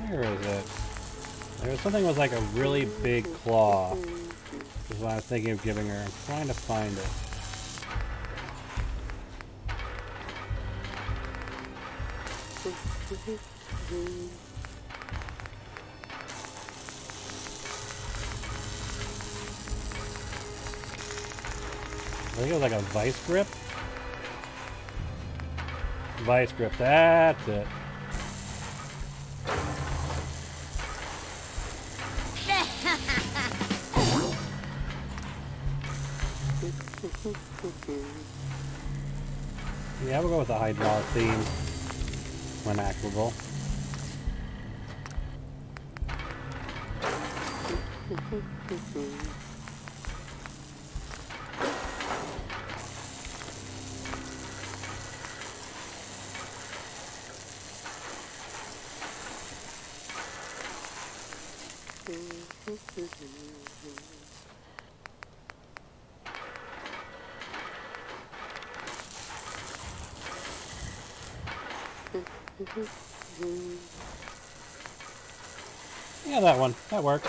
Where is it? There was something with like a really big claw. Is what I was thinking of giving her. I'm trying to find it. I think it was like a vice grip. Vice grip, that's it. Yeah, we'll go with the hydraulic theme when actable. Yeah, that one. That works.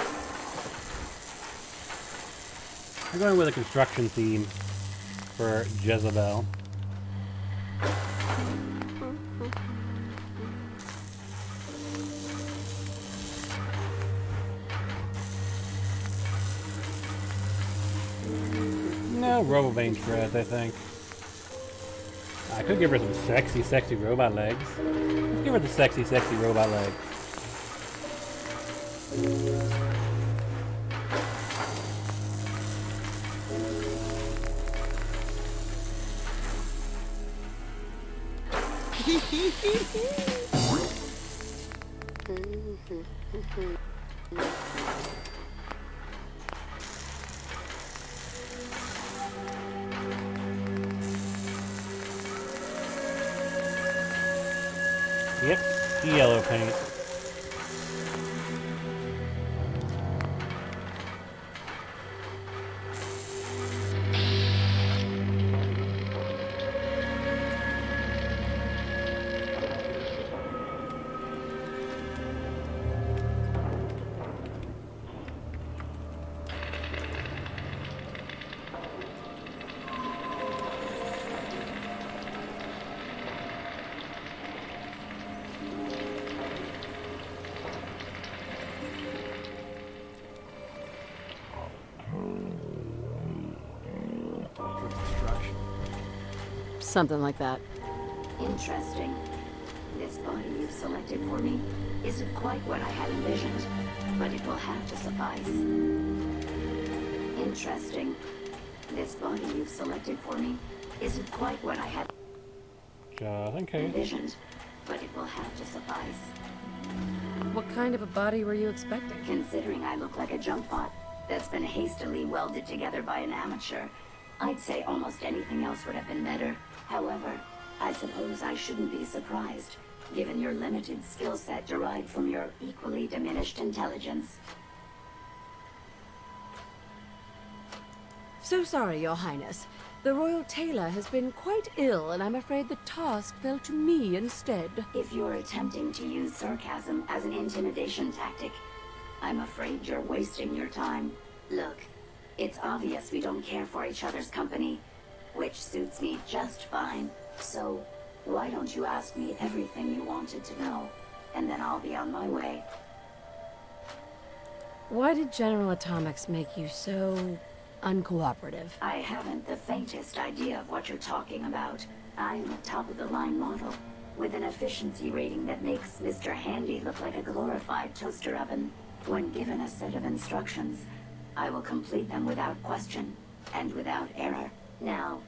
I'm going with a construction theme for Jezebel. No, Robobane shreds, I think. I could give her some sexy, sexy robot legs. Let's give her the sexy, sexy robot legs. Yep, yellow paint. For construction. Something like that. Interesting. This body you've selected for me isn't quite what I had envisioned, but it will have to suffice. Interesting. This body you've selected for me isn't quite what I had envisioned, but it will have to suffice. What kind of a body were you expecting? Considering I look like a junk bot that's been hastily welded together by an amateur, I'd say almost anything else would have been better. However, I suppose I shouldn't be surprised, given your limited skill set derived from your equally diminished intelligence. So sorry, Your Highness. The Royal Tailor has been quite ill, and I'm afraid the task fell to me instead. If you're attempting to use sarcasm as an intimidation tactic, I'm afraid you're wasting your time. Look, it's obvious we don't care for each other's company, which suits me just fine. So, why don't you ask me everything you wanted to know, and then I'll be on my way. Why did General Atomics make you so uncooperative? I haven't the faintest idea of what you're talking about. I'm a top-of-the-line model, with an efficiency rating that makes Mr. Handy look like a glorified toaster oven. When given a set of instructions, I will complete them without question, and without error. Now,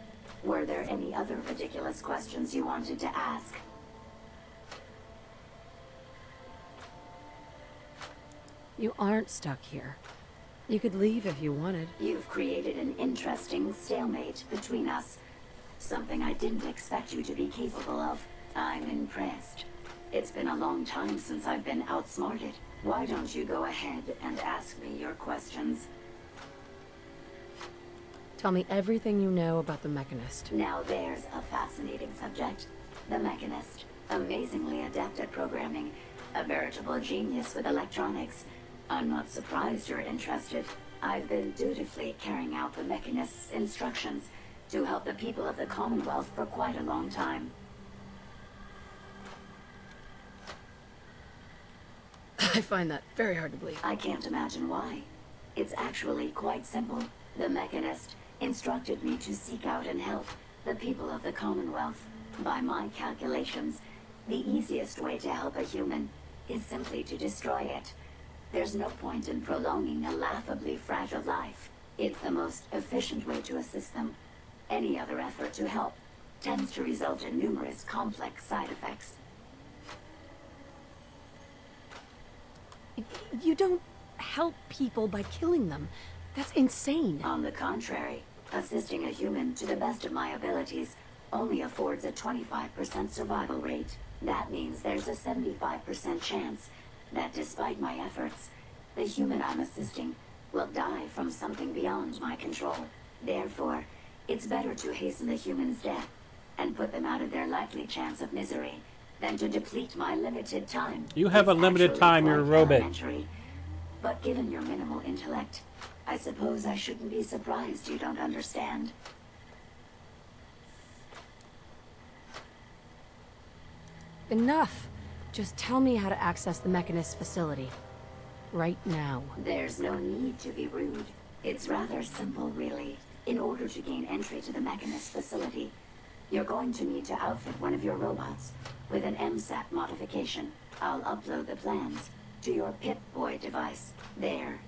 were there any other ridiculous questions you wanted to ask? You aren't stuck here. You could leave if you wanted. You've created an interesting stalemate between us. Something I didn't expect you to be capable of. I'm impressed. It's been a long time since I've been outsmarted. Why don't you go ahead and ask me your questions? Tell me everything you know about the Mechanist. Now there's a fascinating subject. The Mechanist. Amazingly adept at programming. A veritable genius with electronics. I'm not surprised you're interested. I've been dutifully carrying out the Mechanist's instructions to help the people of the Commonwealth for quite a long time. I find that very hard to believe. I can't imagine why. It's actually quite simple. The Mechanist instructed me to seek out and help the people of the Commonwealth. By my calculations, the easiest way to help a human is simply to destroy it. There's no point in prolonging a laughably fragile life. It's the most efficient way to assist them. Any other effort to help tends to result in numerous complex side effects. You don't help people by killing them. That's insane. On the contrary, assisting a human to the best of my abilities only affords a 25% survival rate. That means there's a 75% chance that despite my efforts, the human I'm assisting will die from something beyond my control. Therefore, it's better to hasten the human's death and put them out of their likely chance of misery than to deplete my limited time. You have a limited time, you're a robot. But given your minimal intellect, I suppose I shouldn't be surprised you don't understand. Enough. Just tell me how to access the Mechanist facility. Right now. There's no need to be rude. It's rather simple, really. In order to gain entry to the Mechanist facility, you're going to need to outfit one of your robots with an MSAT modification. I'll upload the plans to your Pip-Boy device. There.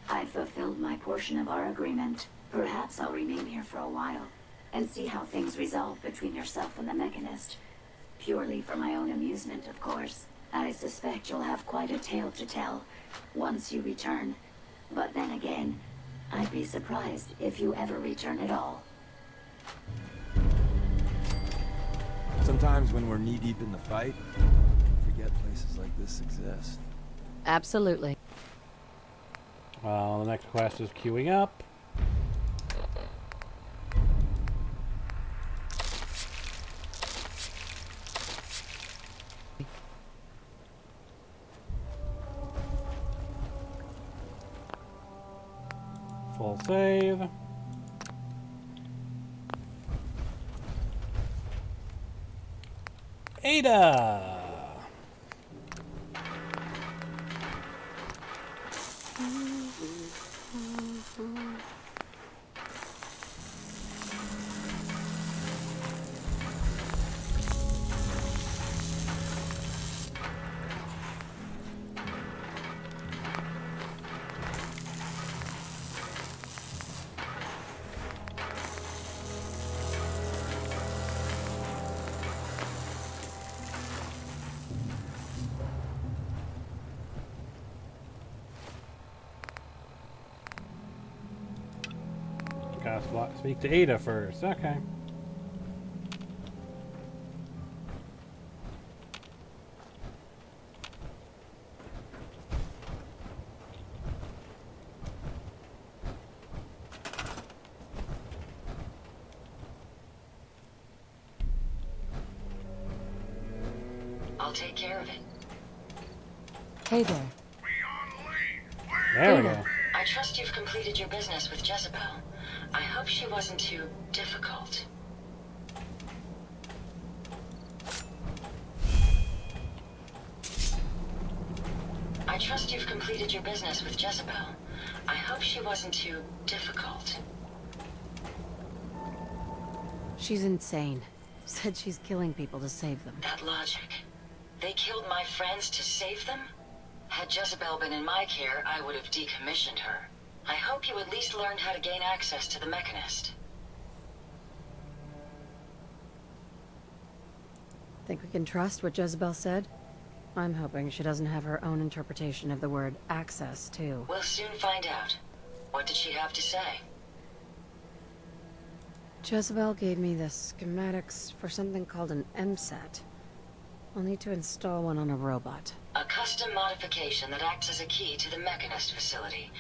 I've fulfilled my portion of our agreement. Perhaps I'll remain here for a while and see how things resolve between yourself and the Mechanist. Purely for my own amusement, of course. I suspect you'll have quite a tale to tell once you return. But then again, I'd be surprised if you ever return at all. Sometimes when we're knee-deep in the fight, we forget places like this exist. Absolutely. Well, the next quest is queuing up. Full save. Ada! Gotta speak to Ada first. Okay. I'll take care of it. Hey there. There we go. I trust you've completed your business with Jezebel. I hope she wasn't too difficult. I trust you've completed your business with Jezebel. I hope she wasn't too difficult. She's insane. Said she's killing people to save them. That logic. They killed my friends to save them? Had Jezebel been in my care, I would have decommissioned her. I hope you at least learned how to gain access to the Mechanist. Think we can trust what Jezebel said? I'm hoping she doesn't have her own interpretation of the word access, too. We'll soon find out. What did she have to say? Jezebel gave me the schematics for something called an MSAT. I'll need to install one on a robot. A custom modification that acts as a key to the Mechanist facility.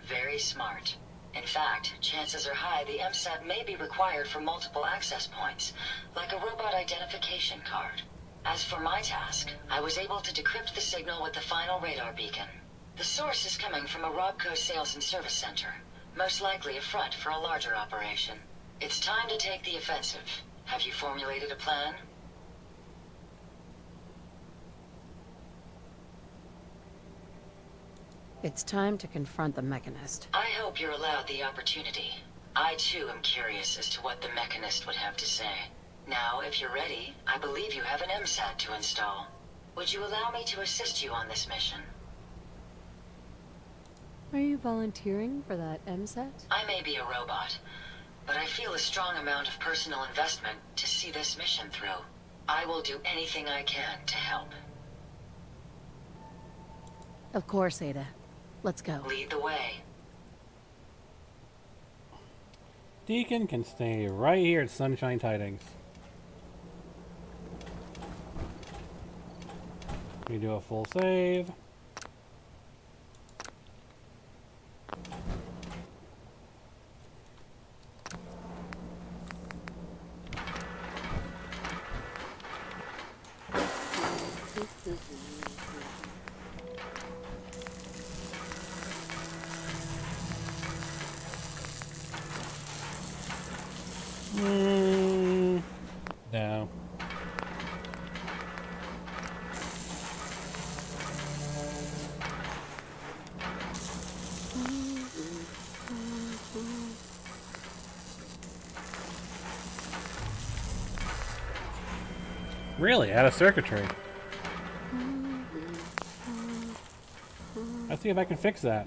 Very smart. In fact, chances are high the MSAT may be required for multiple access points, like a robot identification card. As for my task, I was able to decrypt the signal with the final radar beacon. The source is coming from a Robco sales and service center, most likely a front for a larger operation. It's time to take the offensive. Have you formulated a plan? It's time to confront the Mechanist. I hope you're allowed the opportunity. I too am curious as to what the Mechanist would have to say. Now, if you're ready, I believe you have an MSAT to install. Would you allow me to assist you on this mission? Are you volunteering for that MSAT? I may be a robot, but I feel a strong amount of personal investment to see this mission through. I will do anything I can to help. Of course, Ada. Let's go. Lead the way. Deacon can stay right here at Sunshine Tidings. We do a full save. No. Really? Out of circuitry? Let's see if I can fix that.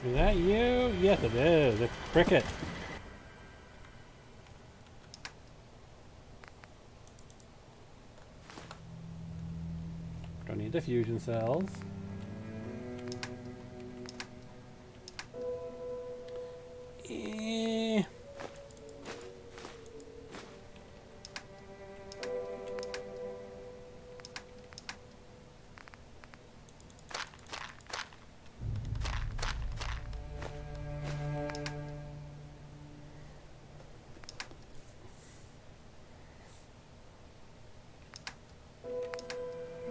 Is that you? Yes, it is. It's Cricket. Don't need the fusion cells. Eh.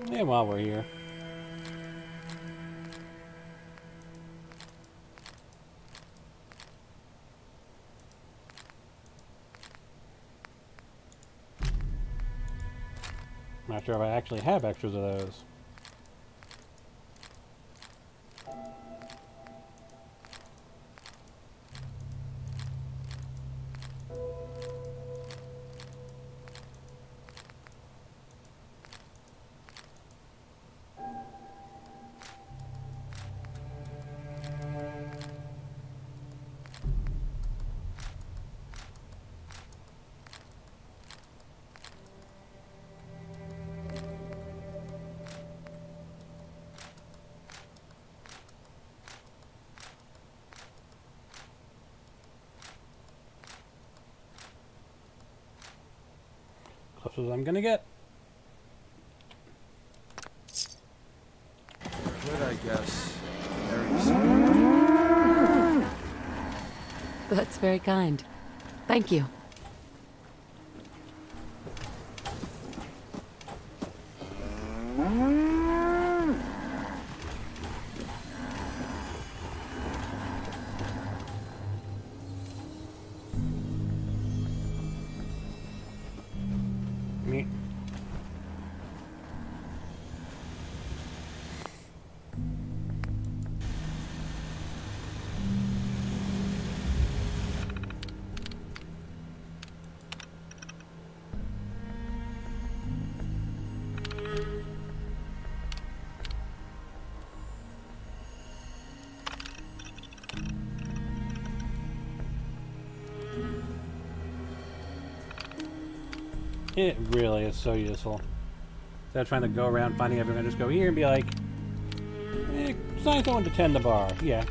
And while we're here, not sure if I actually have extras of those. Close as I'm gonna get. Good, I guess. That's very kind. Thank you. Me. It really is so useful. Instead of trying to go around finding everyone, just go here and be like, assign someone to tend the bar. Yeah.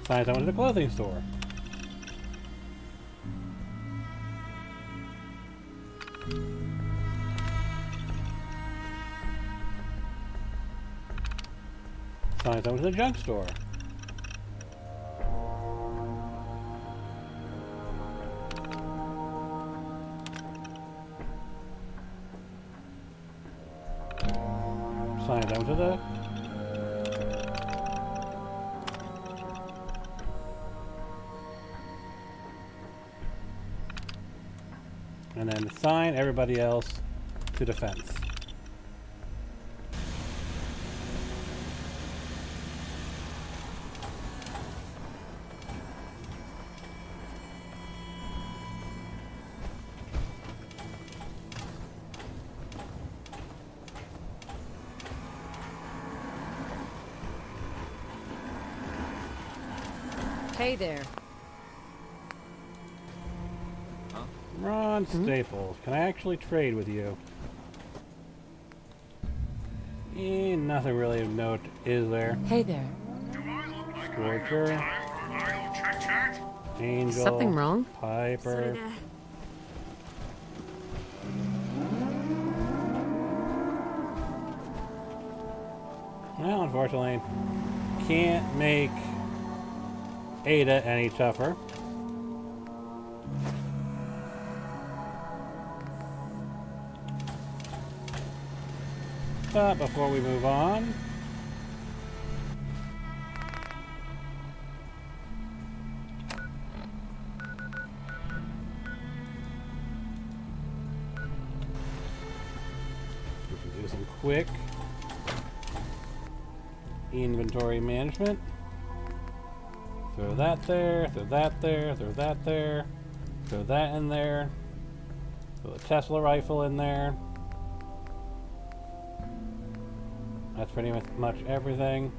Assign someone to the clothing store. Assign someone to the junk store. Sign down to the and then assign everybody else to defense. Hey there. Ron Staples, can I actually trade with you? Nothing really of note, is there? Hey there. Scorcher. Angel. Something wrong? Piper. Well, unfortunately, can't make Ada any tougher. But before we move on, we can do some quick inventory management. Throw that there, throw that there, throw that there, throw that in there, throw the Tesla rifle in there. That's pretty much everything.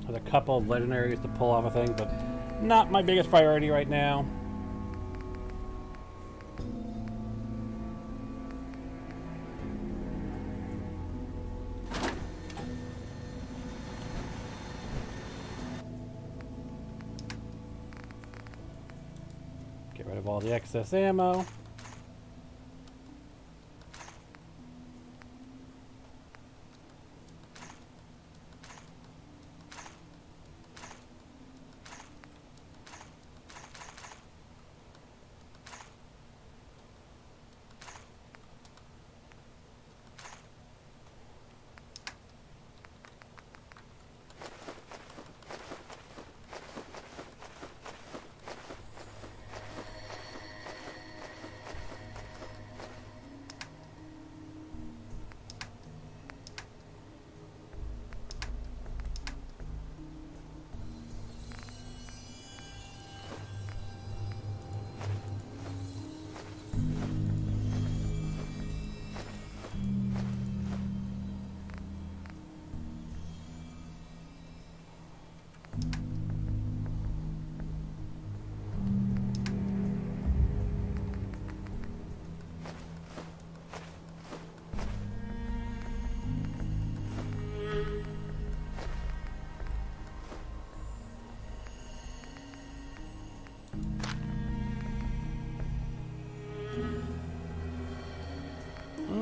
There's a couple of legendaries to pull off of things, but not my biggest priority right now. Get rid of all the excess ammo.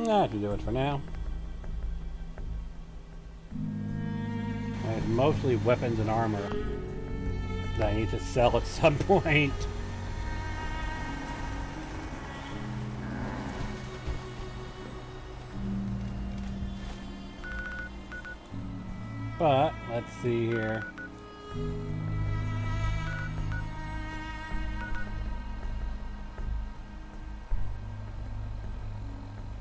That should do it for now. It's mostly weapons and armor that I need to sell at some point. But, let's see here.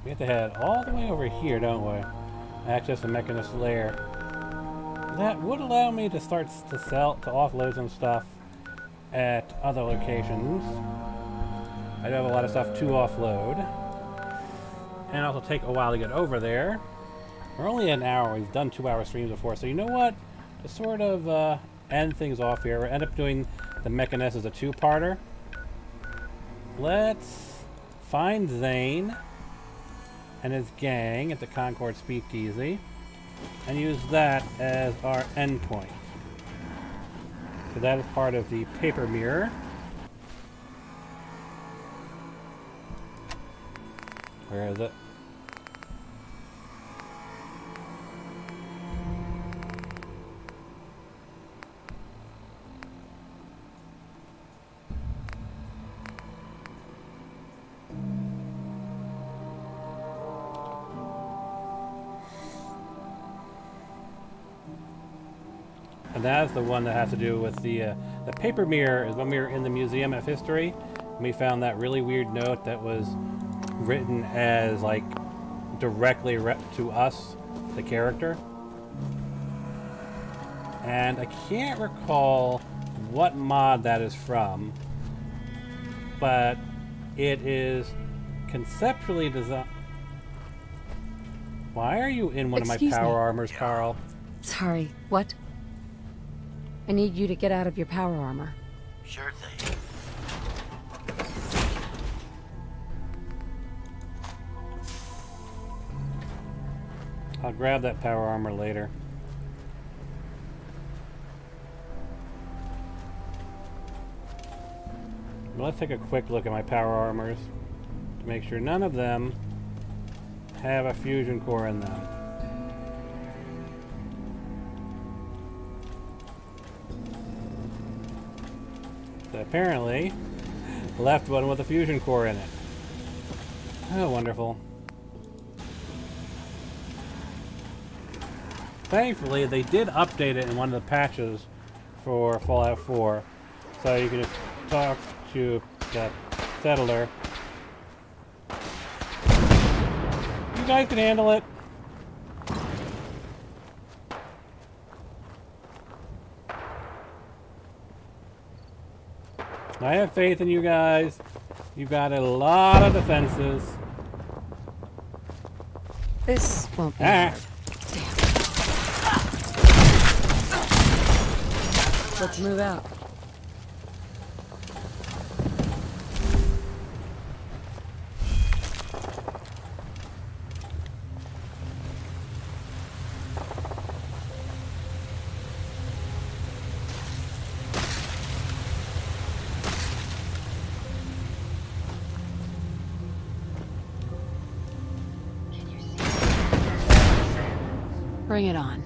We have to head all the way over here, don't we? Access the Mechanist lair. That would allow me to start to offload some stuff at other locations. I do have a lot of stuff to offload. And it'll take a while to get over there. We're only at an hour. We've done 2-hour streams before. So you know what? To sort of end things off here, we'll end up doing the Mechanist as a 2-parter. Let's find Zane and his gang at the Concord Speakeasy and use that as our endpoint. So that is part of the paper mirror. Where is it? And that's the one that has to do with the paper mirror. Is when we were in the Museum of History, and we found that really weird note that was written as like directly to us, the character. And I can't recall what mod that is from, but it is conceptually designed. Why are you in one Excuse of my power me. armors, Carl? Sorry, what? I need you to get out of your power armor. Sure thing. I'll grab that power armor later. But let's take a quick look at my power armors to make sure none of them have a fusion core in them. So apparently, left one with a fusion core in it. Oh, wonderful. Thankfully, they did update it in one of the patches for Fallout 4. So you can just talk to that settler. You guys can handle it. I have faith in you guys. You've got a lot of defenses. This won't be hard. Damn. Let's move out. Bring it on.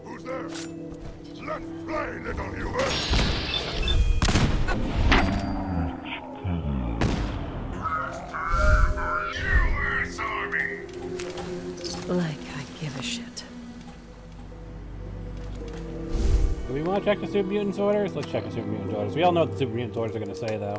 Who's there? Let's play, little human! US Army! Like I give a shit. Do we want to check the Super Mutants orders? Let's check the Super Mutants orders. We all know what the Super Mutants orders are going to say, though.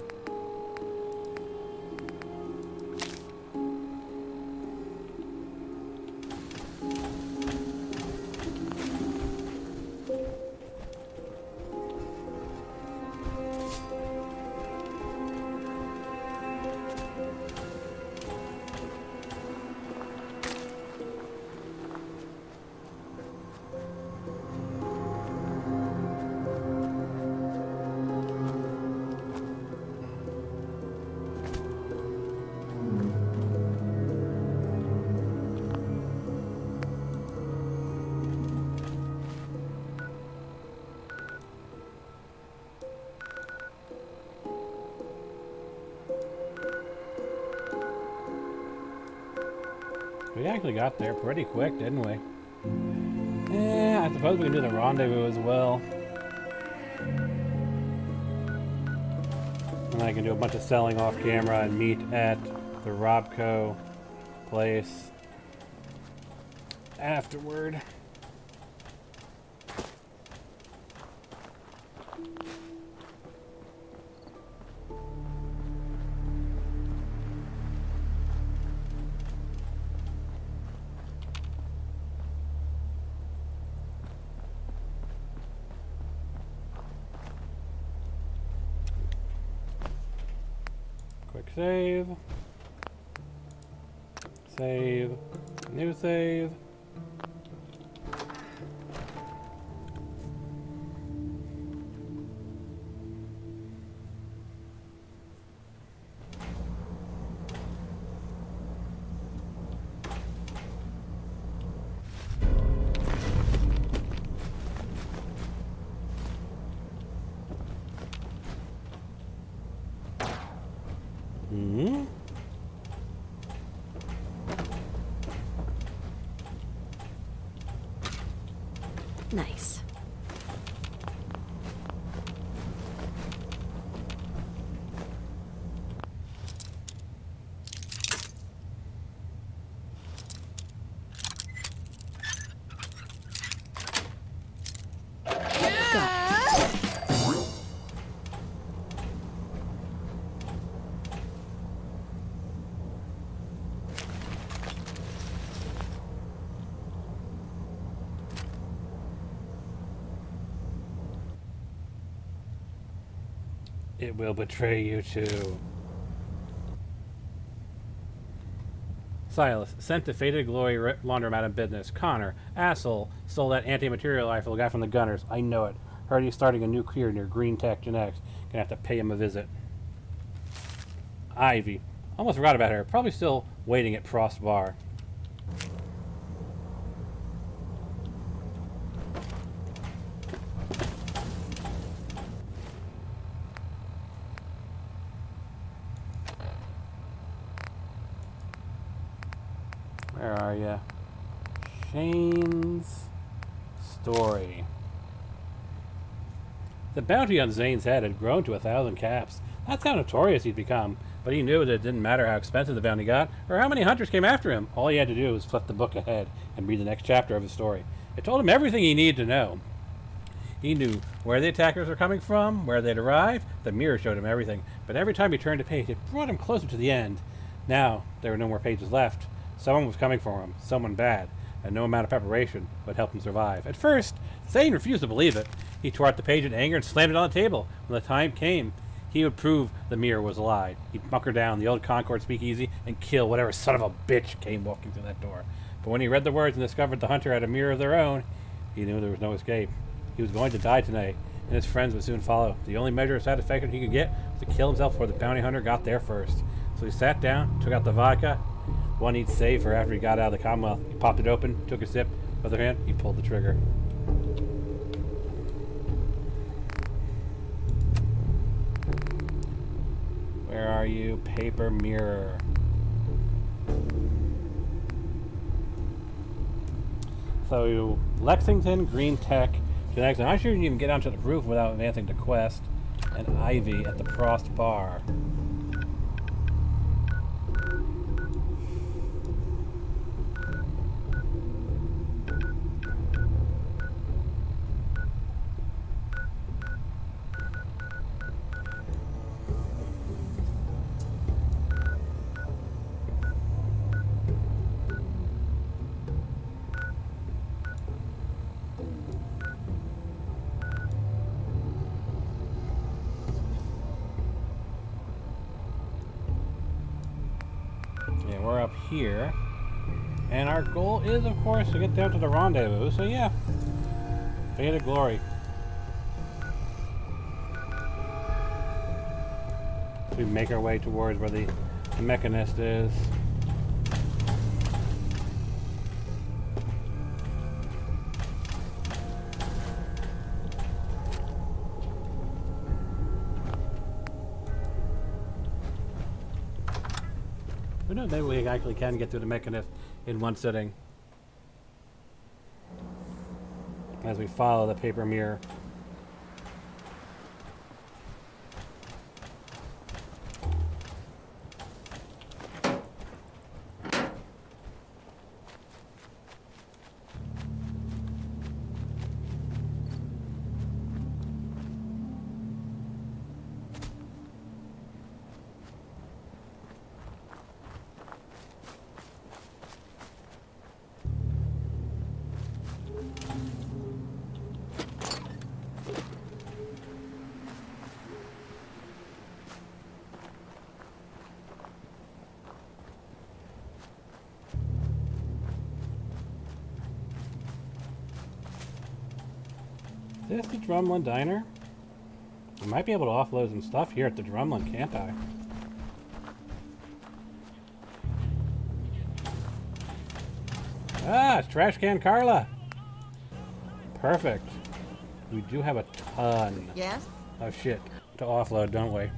We actually got there pretty quick, didn't we? Yeah, I suppose we can do the rendezvous as well. And then I can do a bunch of selling off camera and meet at the Robco place afterward. Quick save. Save. New save. Hmm? Nice. It will betray you too. Silas, sent to Faded Glory laundromat in business. Connor, asshole, stole that anti-material rifle guy from the Gunners. I know it. Heard he's starting a new career near Green Tech Genetics. Gonna have to pay him a visit. Ivy, almost forgot about her. Probably still waiting at Frost Bar. Where are ya? Shane's story. The bounty on Zane's head had grown to 1,000 caps. That's how notorious he'd become, but he knew that it didn't matter how expensive the bounty got, or how many hunters came after him. All he had to do was flip the book ahead and read the next chapter of his story. It told him everything he needed to know. He knew where the attackers were coming from, where they'd arrive. The mirror showed him everything, but every time he turned a page, it brought him closer to the end. Now, there were no more pages left. Someone was coming for him, someone bad, and no amount of preparation would help him survive. At first, Thane refused to believe it. He tore out the page in anger and slammed it on the table. When the time came, he would prove the mirror was a lie. He'd bunker down the old Concord speakeasy and kill whatever son of a bitch came walking through that door. But when he read the words and discovered the hunter had a mirror of their own, he knew there was no escape. He was going to die tonight, and his friends would soon follow. The only measure of satisfaction he could get was to kill himself before the bounty hunter got there first. So he sat down, took out the vodka, one he'd saved for after he got out of the Commonwealth. He popped it open, took a sip. With the other hand, he pulled the trigger. Where are you, paper mirror? So, Lexington, Green Tech, Genetics. I'm not sure you can even get onto the roof without advancing to Quest, and Ivy at the Prost Bar. We're up here, and our goal is, of course, to get down to the rendezvous. So yeah, Faded Glory. We make our way towards where the Mechanist is. Who knows, maybe we actually can get through the Mechanist in one sitting. As we follow the paper mirror. Is this the Drumlin Diner? I might be able to offload some stuff here at the Drumlin, can't I? Ah, it's Trash Can Carla! Perfect. We do have a ton of shit to offload, don't we?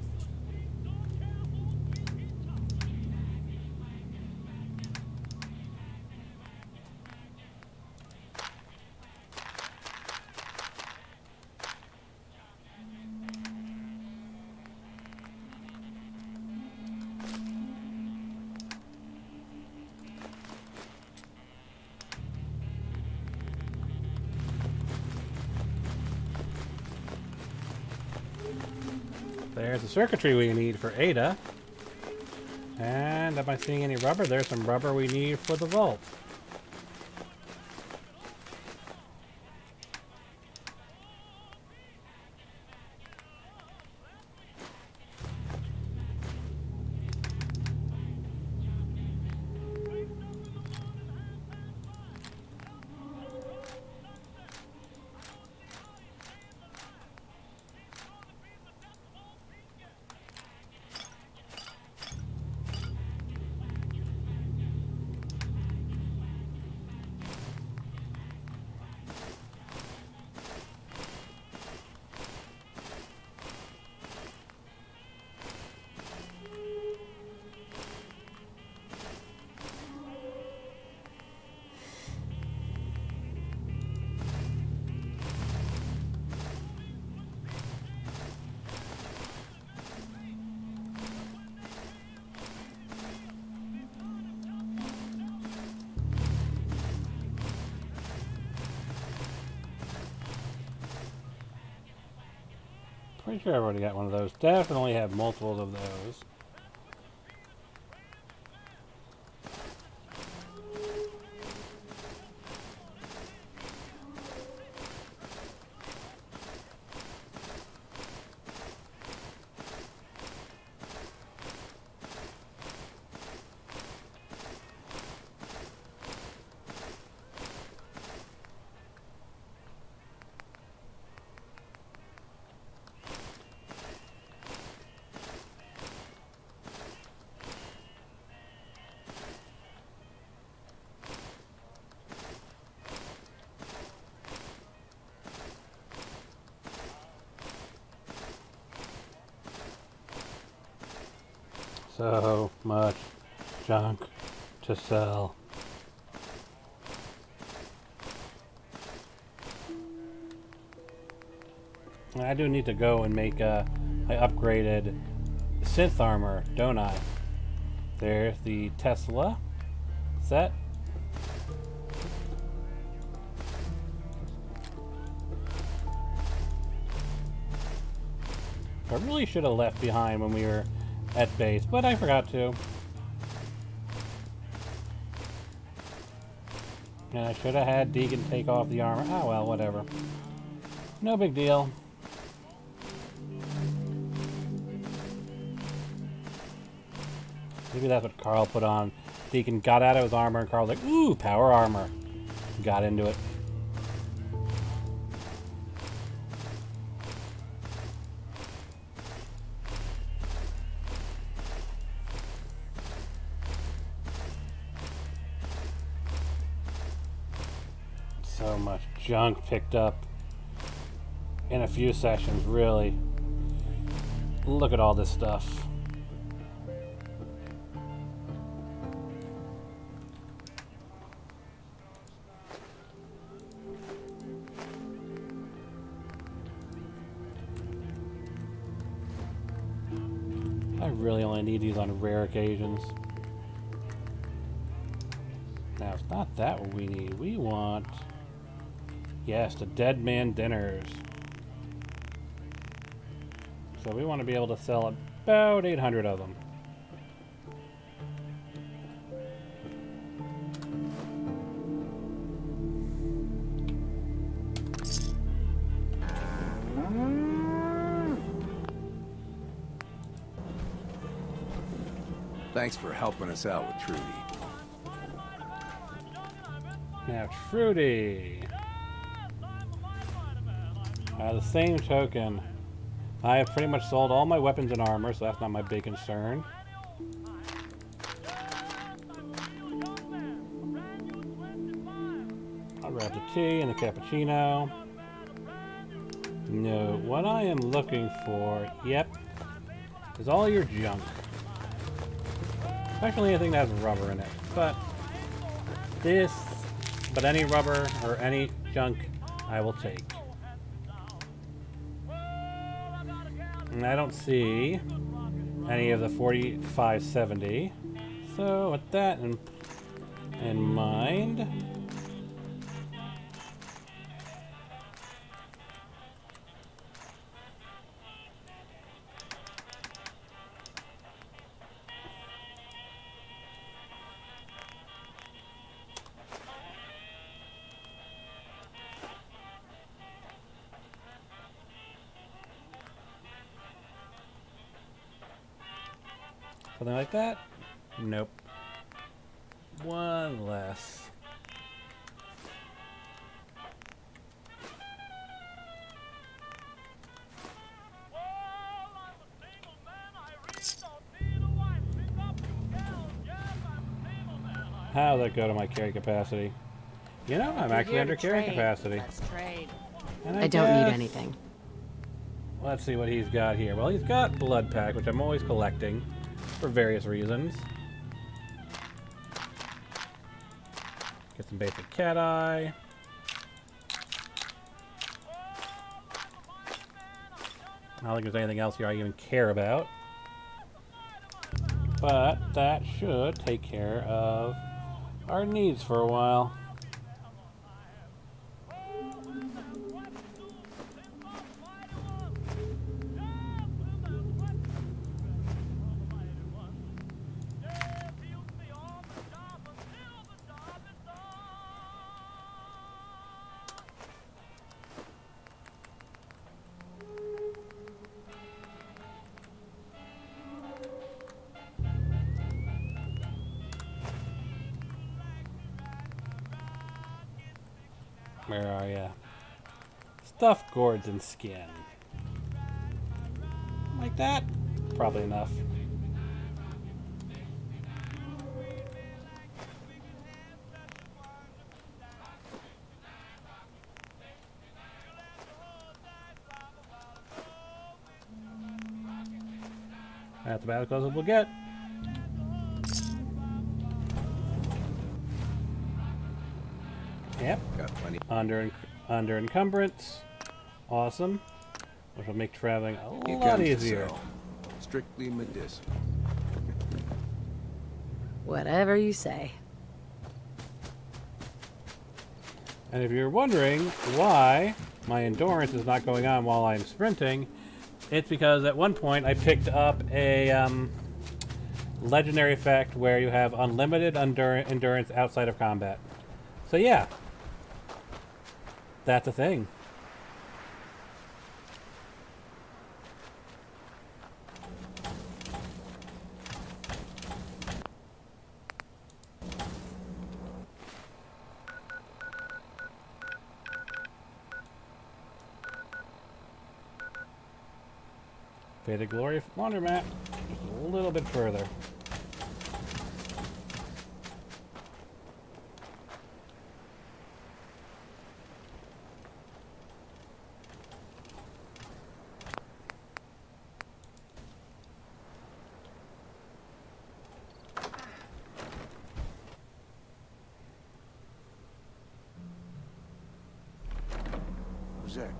There's the circuitry we need for Ada. And am I seeing any rubber? There's some rubber we need for the vault. Pretty sure I've already got one of those. Definitely have multiples of those. So much junk to sell. I do need to go and make my upgraded synth armor, don't I? There's the Tesla set. I really should have left behind when we were at base, but I forgot to. And I should have had Deegan take off the armor. Oh well, whatever. No big deal. Maybe that's what Carl put on. Deacon got out of his armor and Carl was like, ooh, power armor. Got into it. So much junk picked up in a few sessions, really. Look at all this stuff. I really only need these on rare occasions. Now, it's not that what we need. We want... Yes, the Dead Man Dinners. So we want to be able to sell about 800 of them. Thanks for helping us out with Trudy. Now, Trudy. The same token, I have pretty much sold all my weapons and armor, so that's not my big concern. I'll grab the tea and the cappuccino. No, what I am looking for, yep, is all your junk. Especially anything that has rubber in it. But any rubber or any junk, I will take. And I don't see any of the 4570. So with that in mind, something like that? Nope. One less. How's that go to my carry capacity? You know, I'm actually under carry capacity. Let's trade. And I don't need anything. Let's see what he's got here. Well, he's got Blood Pack, which I'm always collecting for various reasons. Get some basic cat eye. I don't think there's anything else here I even care about. But that should take care of our needs for a while. Where are ya? Stuffed gourds and skin. Like that? Probably enough. That's about as close as we'll get. Yep. Got plenty. Under encumbrance. Awesome. Which will make traveling a You lot can easier. sell. Strictly medicinal. Whatever you say. And if you're wondering why my endurance is not going on while I'm sprinting, it's because at one point I picked up a legendary effect where you have unlimited endurance outside of combat. So yeah, that's a thing. Faded Glory Laundromat, just a little bit further. Who's that?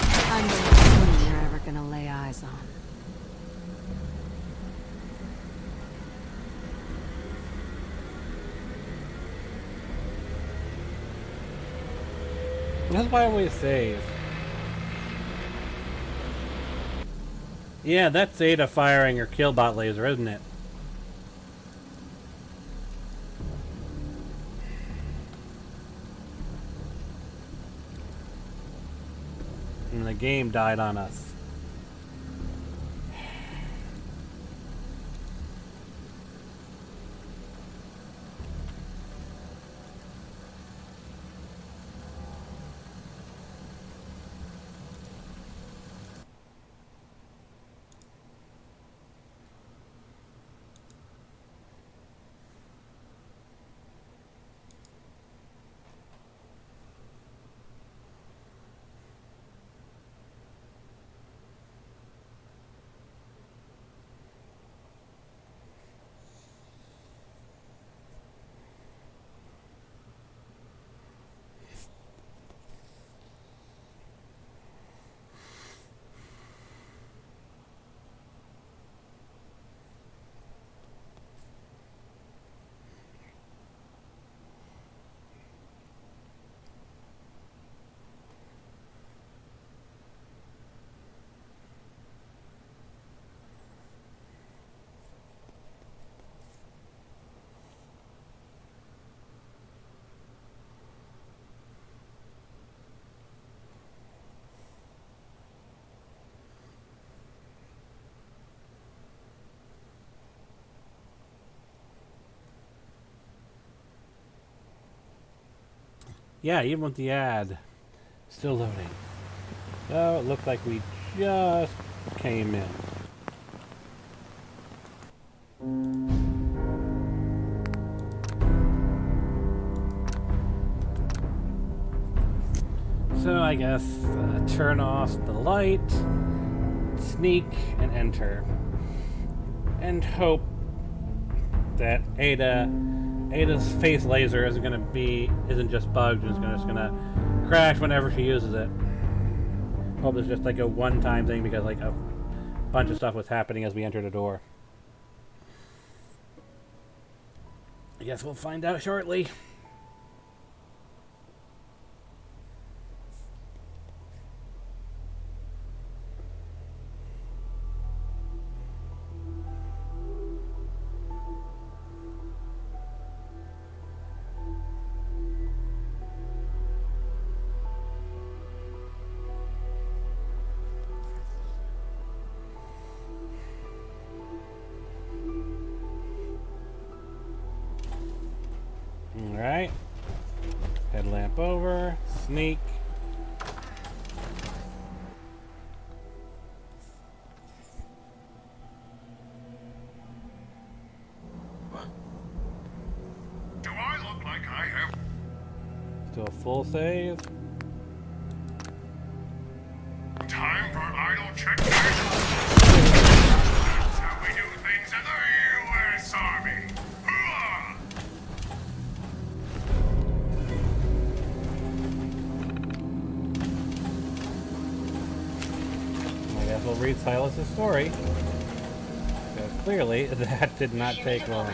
I'm the last woman you're ever gonna lay eyes on. That's why I always save. Yeah, that's Ada firing her killbot laser, isn't it? And the game died on us. Yeah, even with the ad. Still loading. So it looks like we just came in. So I guess turn off the light, sneak, and enter. And hope that Ada's face laser isn't just bugged and it's just gonna crash whenever she uses it. Hope it's just like a one-time thing because like a bunch of stuff was happening as we entered the door. I guess we'll find out shortly. sneak. Do I look like I have... Still a full save. Time for idle checkmate? That's how we do things in the U.S. Army. Hoorah! I guess we'll read Silas's story. Because clearly, that did not take long.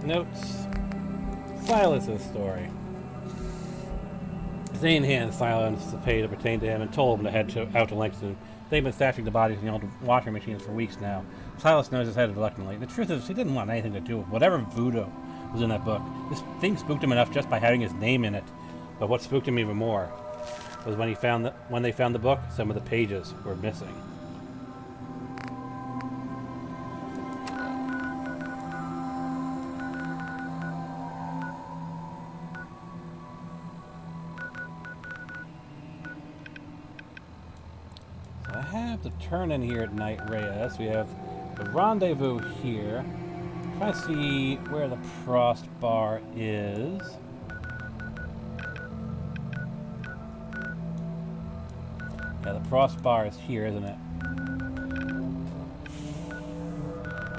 Notes. Silas's story. Zane hands Silas the pay that pertained to him and told him to head out to Langston. They've been stashing the bodies in the old washing machines for weeks now. Silas knows his head reluctantly. The truth is, he didn't want anything to do with whatever voodoo was in that book. This thing spooked him enough just by having his name in it. But what spooked him even more was when they found the book, some of the pages were missing. So I have to turn in here at Night Reyes. We have the rendezvous here. Try to see where the frost bar is. Yeah, the frost bar is here, isn't it?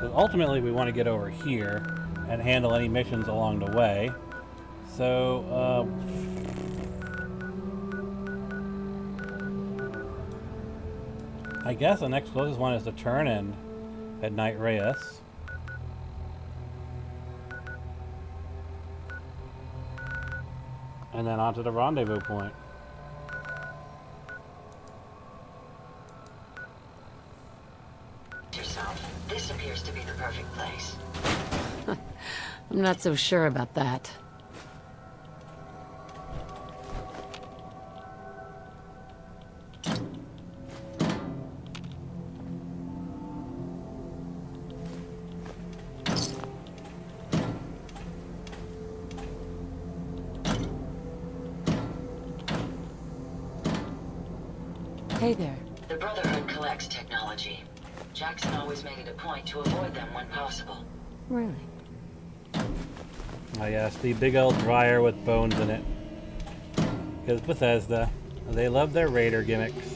So ultimately, we want to get over here and handle any missions along the way. So, I guess the next closest one is the turn in at Night Reyes. And then on to the rendezvous point. This appears to be the perfect place. I'm not so sure about that. Hey there. The Brotherhood collects technology. Jackson always made it a point to avoid them when possible. Really? Oh yes, the big old dryer with bones in it. Because Bethesda, they love their raider gimmicks.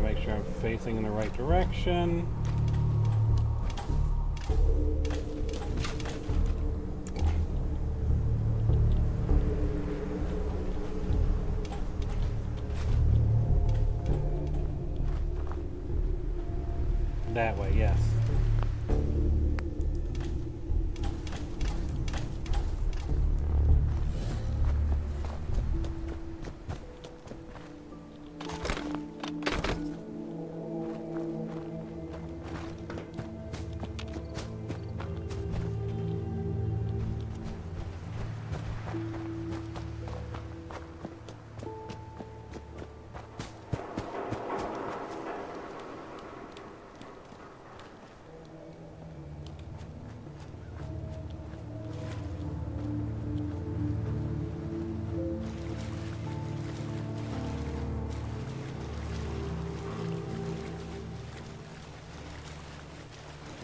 Make sure I'm facing in the right direction. That way, yes.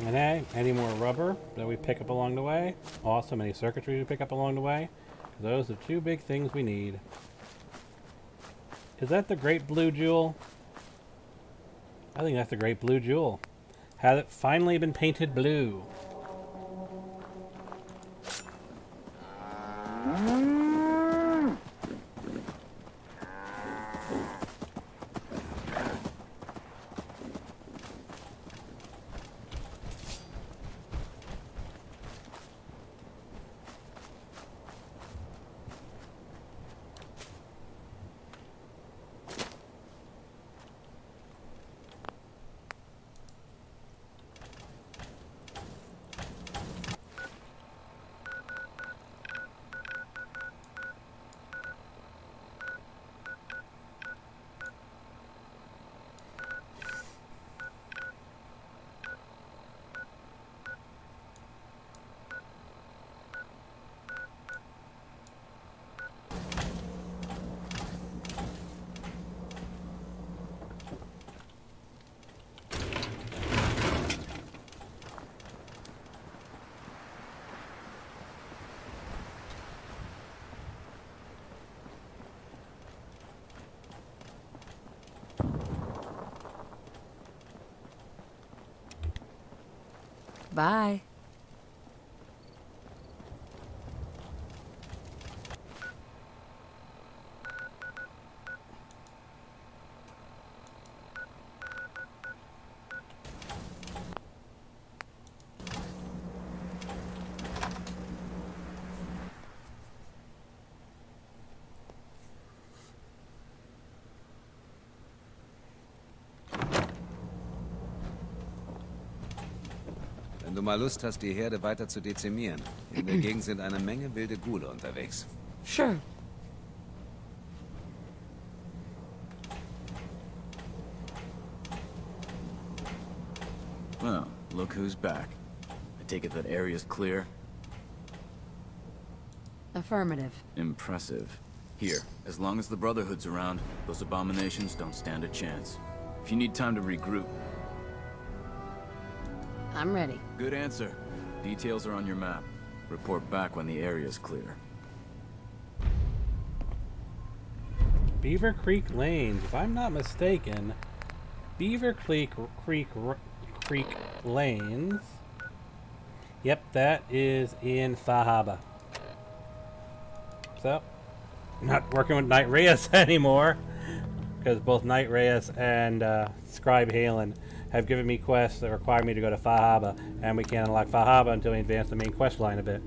And hey, any more rubber that we pick up along the way? Awesome. Any circuitry we pick up along the way? Those are two big things we need. Is that the Great Blue Jewel? I think that's the Great Blue Jewel. Has it finally been painted blue? Bye. Wenn du mal Lust hast, die Herde weiter zu dezimieren. In der Gegend sind eine Menge wilde Ghule unterwegs. Sure. Well, look who's back. I take it that area's clear? Affirmative. Impressive. Here, as long as the Brotherhood's around, those abominations don't stand a chance. If you need time to regroup... I'm ready. Good answer. Details are on your map. Report back when the area's clear. Beaver Creek Lanes. If I'm not mistaken, Beaver Creek Lanes. Yep, that is in Fahaba. So, not working with Knight Reyes anymore, because both Knight Reyes and Scribe Halen have given me quests that require me to go to Fahaba, and we can't unlock Fahaba until we advance the main quest line a bit.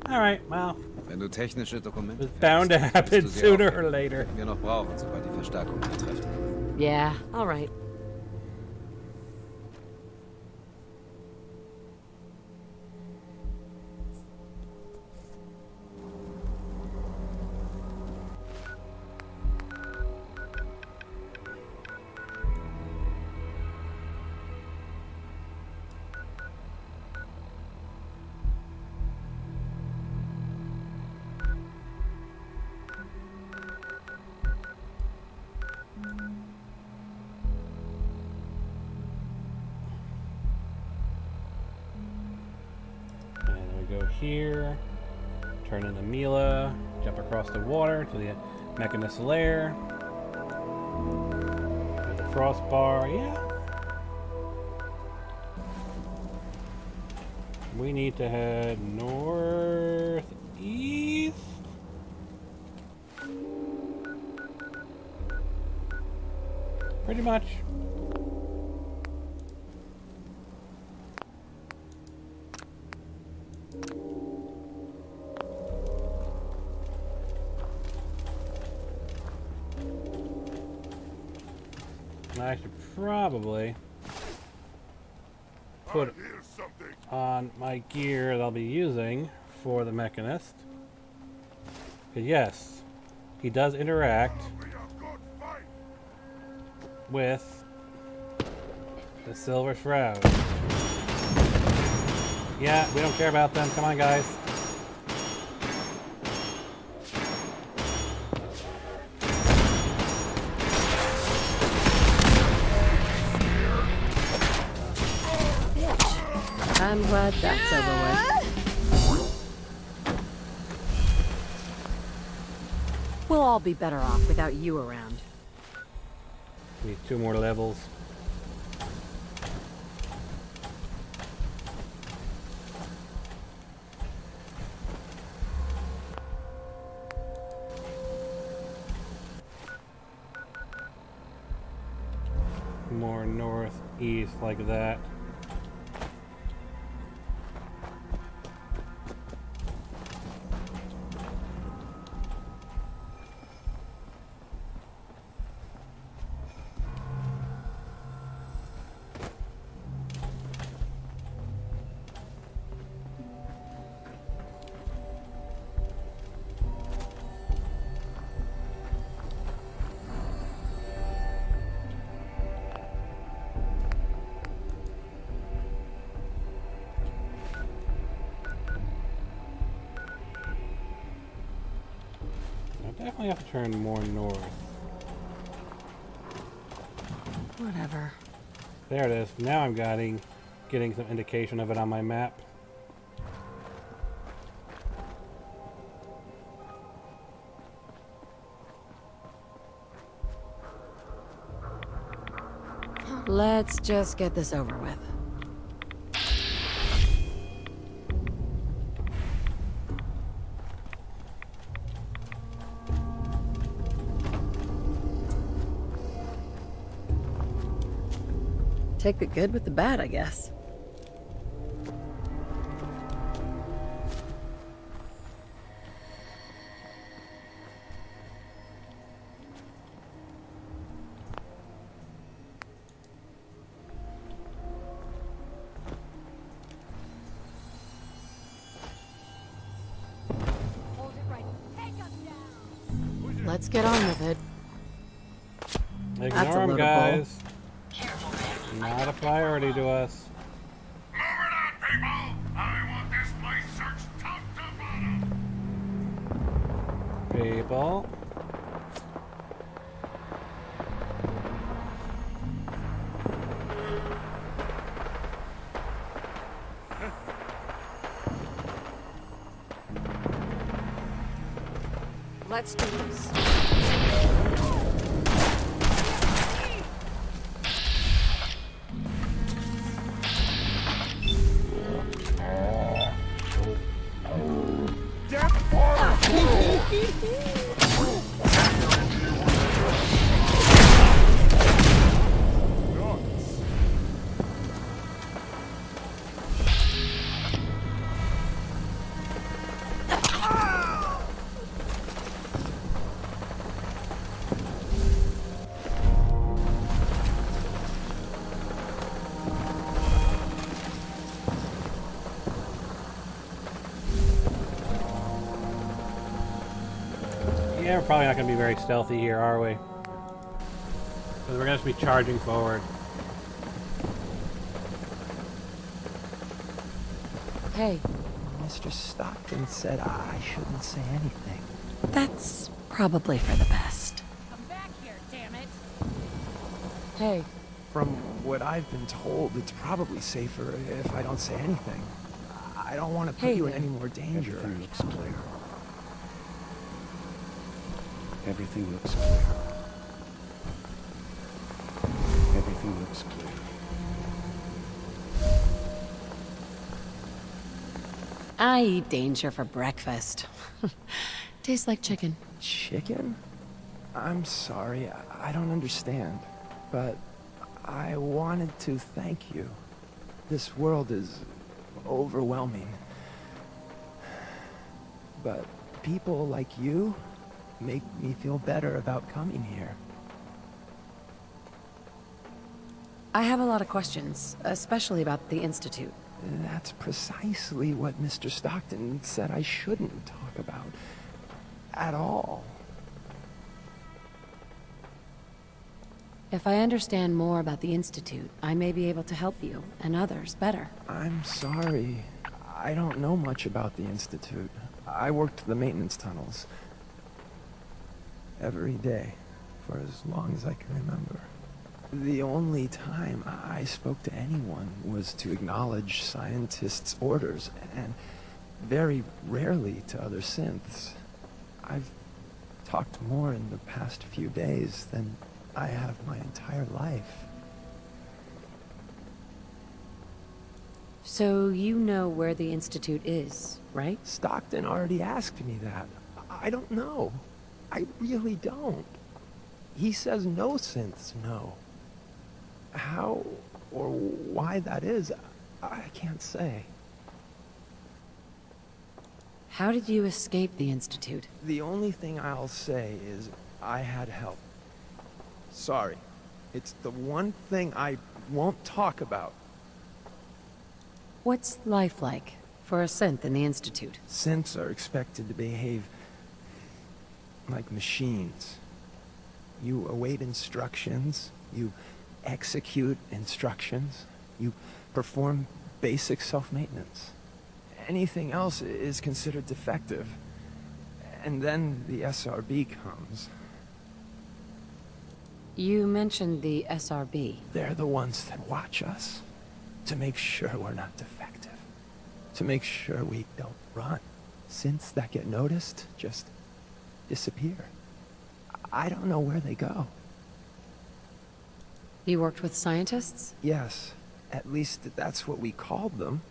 Alright, well, Wenn du technische Dokumente it's bound to happen sooner or later. wir noch brauchen, sobald die Verstärkung eintreffen. Yeah, alright. Go here, turn into Mila, jump across the water to the Mechanist lair. With the crossbar, yeah. We need to head northeast. Pretty much. I should probably put on my gear that I'll be using for the Mechanist. Because yes, he does interact with the Silver Shroud. Yeah, we don't care about them. Come on, guys. I'm glad that's over with. We'll all be better off without you around. Need 2 more levels. More northeast like that. Definitely have to turn more north. Whatever. There it is. Now I'm getting some indication of it on my map. Let's just get this over with. Take the good with the bad, I guess. Let's get on with it. Ignore them, guys. Not a priority to us. Move it on, people! I want this place searched top to bottom. People. Let's do this. Yeah, we're probably not going to be very stealthy here, are we? Because we're going to be charging forward. Hey. Mr. Stockton said I shouldn't say anything. That's probably for the best. Come back here, damn it. Hey. From what I've been told, it's probably safer if I don't say anything. I don't want to put you in any more danger. Everything looks clear. Everything looks clear. Everything looks clear. I eat danger for breakfast. Tastes like chicken. Chicken? I'm sorry, I don't understand. But I wanted to thank you. This world is overwhelming. But people like you make me feel better about coming here. I have a lot of questions, especially about the Institute. That's precisely what Mr. Stockton said I shouldn't talk about. At all. If I understand more about the Institute, I may be able to help you, and others, better. I'm sorry. I don't know much about the Institute. I worked the maintenance tunnels. Every day, for as long as I can remember. The only time I spoke to anyone was to acknowledge scientists' orders, and very rarely to other synths. I've talked more in the past few days than I have my entire life. So you know where the Institute is, right? Stockton already asked me that. I don't know. I really don't. He says no synths know. How or why that is, I can't say. How did you escape the Institute? The only thing I'll say is I had help. Sorry. It's the one thing I won't talk about. What's life like for a synth in the Institute? Synths are expected to behave like machines. You await instructions, you execute instructions, you perform basic self-maintenance. Anything else is considered defective. And then the SRB comes. You mentioned the SRB. They're the ones that watch us, to make sure we're not defective, to make sure we don't run. Synths that get noticed just disappear. I don't know where they go. You worked with scientists? Yes, at least that's what we called them.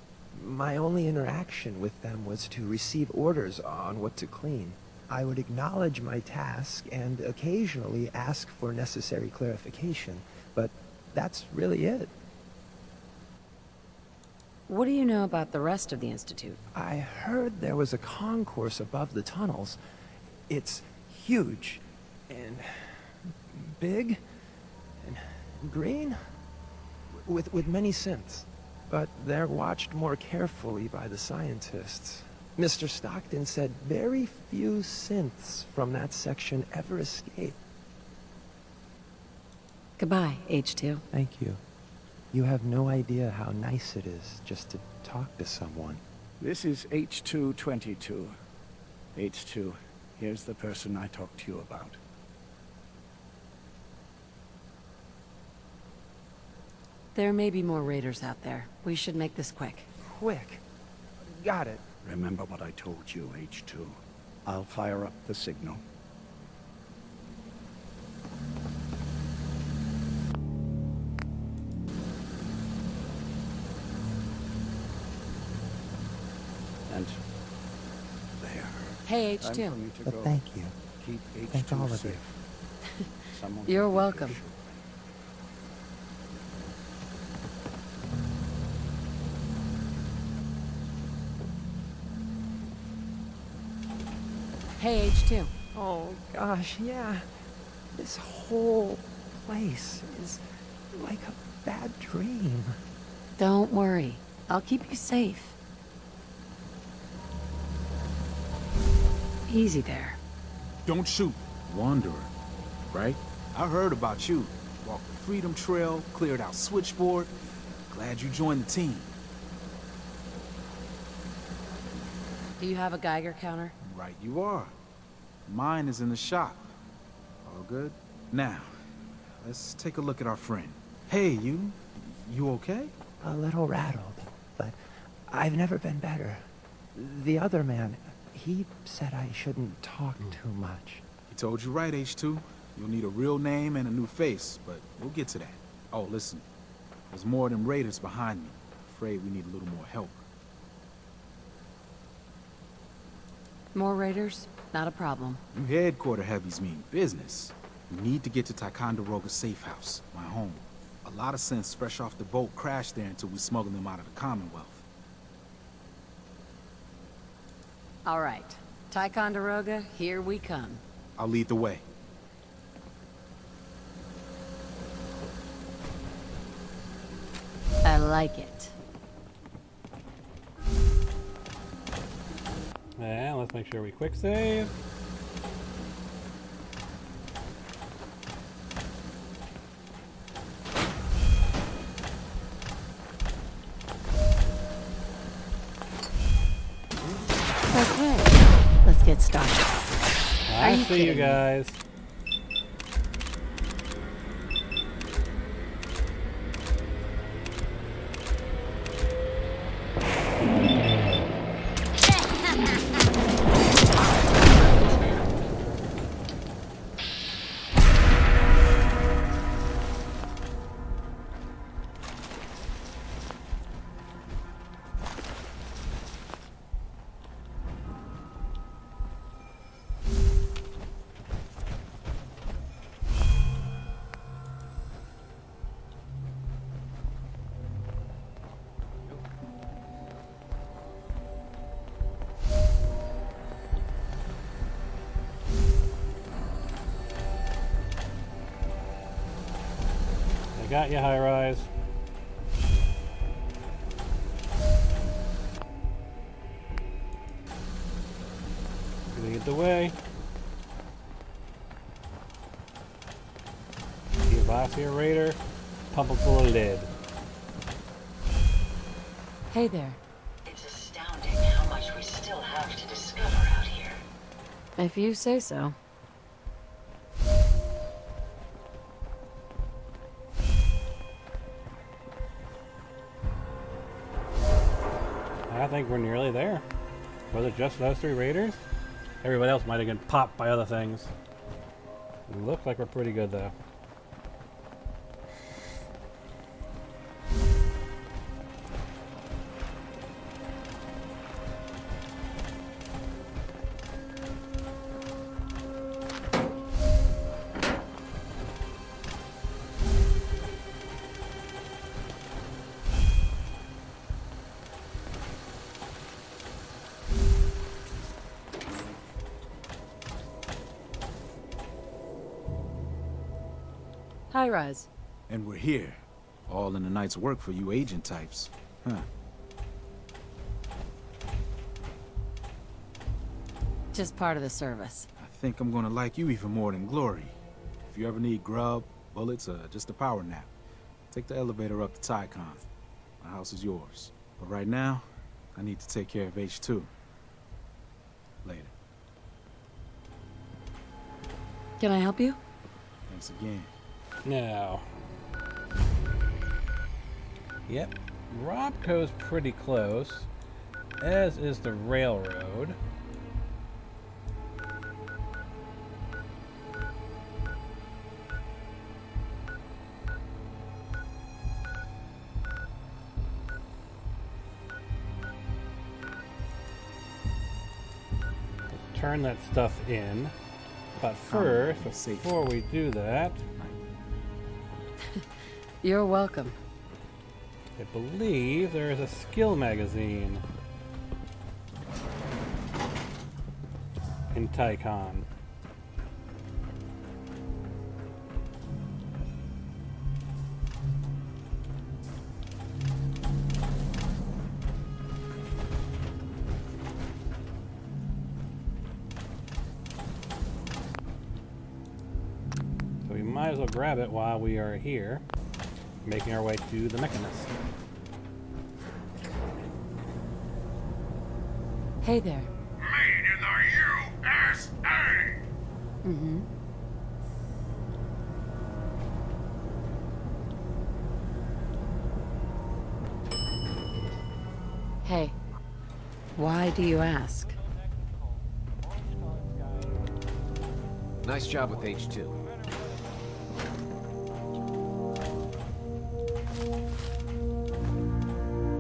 My only interaction with them was to receive orders on what to clean. I would acknowledge my task and occasionally ask for necessary clarification, but that's really it. What do you know about the rest of the Institute? I heard there was a concourse above the tunnels. It's huge and big and green with many synths. But they're watched more carefully by the scientists. Mr. Stockton said very few synths from that section ever escape. Goodbye, H2. Thank you. You have no idea how nice it is just to talk to someone. This is H222. H2, here's the person I talked to you about. There may be more raiders out there. We should make this quick. Quick. Got it. Remember what I told you, H2. I'll fire up the signal. And there. Hey, Time H2. for me to But go. thank you. Keep H2 Thank all of safe. you. Someone You're will be welcome. here shortly. Hey, H2. Oh, gosh, yeah. This whole place is like a bad dream. Don't worry. I'll keep you safe. Easy there. Don't shoot. Wanderer, right? I heard about you. Walked the Freedom Trail, cleared out Switchboard. Glad you joined the team. Do you have a Geiger counter? Right you are. Mine is in the shop. All good? Now, let's take a look at our friend. Hey, you okay? A little rattled, but I've never been better. The other man, he said I shouldn't talk too much. He told you right, H2. You'll need a real name and a new face, but we'll get to that. Oh, listen. There's more of them raiders behind me. Afraid we need a little more help. More raiders? Not a problem. You headquarter heavies mean business. We need to get to Ticonderoga's safe house, my home. A lot of synths fresh off the boat crashed there until we smuggled them out of the Commonwealth. All right. Ticonderoga, here we come. I'll lead the way. I like it. And let's make sure we quick save. Okay, let's get started. I see you guys. I got you, high rise. Lead the way. See a boss here, Raider. Pump him full of lead. Hey there. It's astounding how much we still have to discover out here. If you say so. I think we're nearly there. Was it just those three raiders? Everybody else might have been popped by other things. Looks like we're pretty good though. Hi, Raz. And we're here. All in a night's work for you agent types. Huh. Just part of the service. I think I'm gonna like you even more than Glory. If you ever need grub, bullets, or just a power nap, take the elevator up to Tycon. My house is yours. But right now, I need to take care of H2. Later. Can I help you? Thanks again. Now. Yep. Robco's pretty close, as is the railroad. Turn that stuff in. But first, before we do that, You're welcome. I believe there is a skill magazine in Tycon. So we might as well grab it while we are here, making our way to the Mechanist. Hey there. Made in the USA! Mm-hmm. Hey. Why do you ask? Nice job with H2.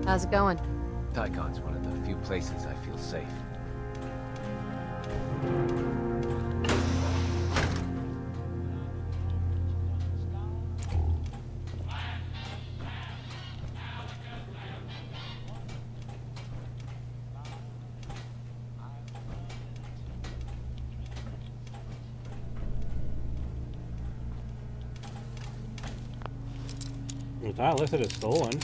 How's it going? Tycon's one of the few places I feel safe. It's not listed as stolen.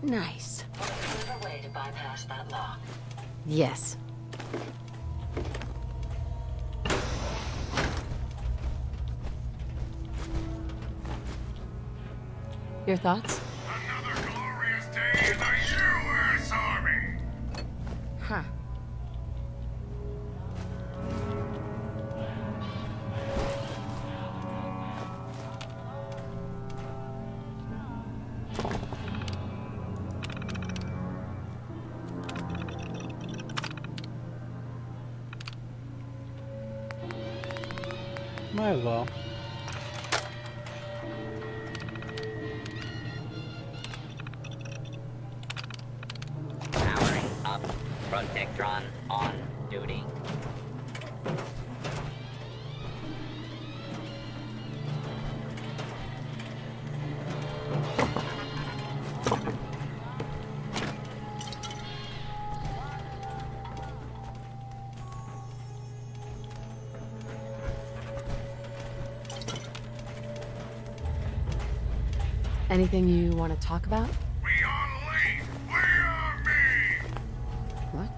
Nice. Is there a way to bypass that lock? Yes. Your thoughts? Another glorious day in the U.S. Army! Huh. Might as well. Powering up. Protectron on duty. Anything you want to talk about? We on lead! We are me! What?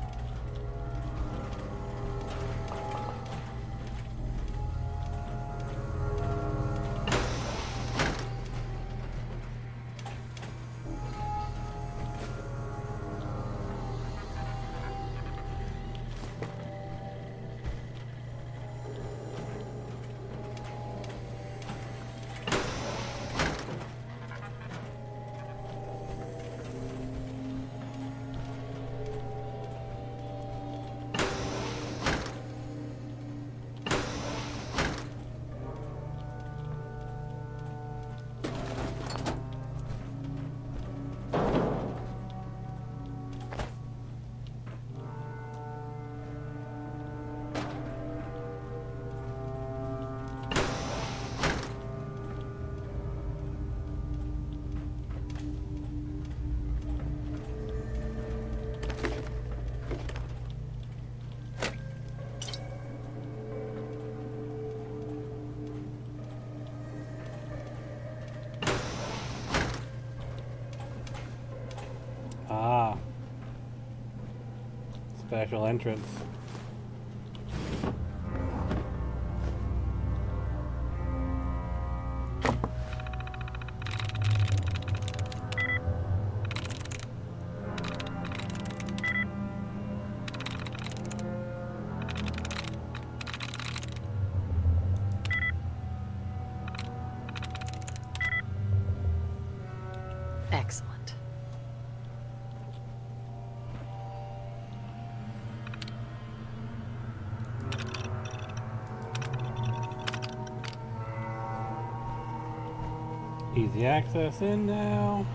actual entrance. Excellent. Easy access in now.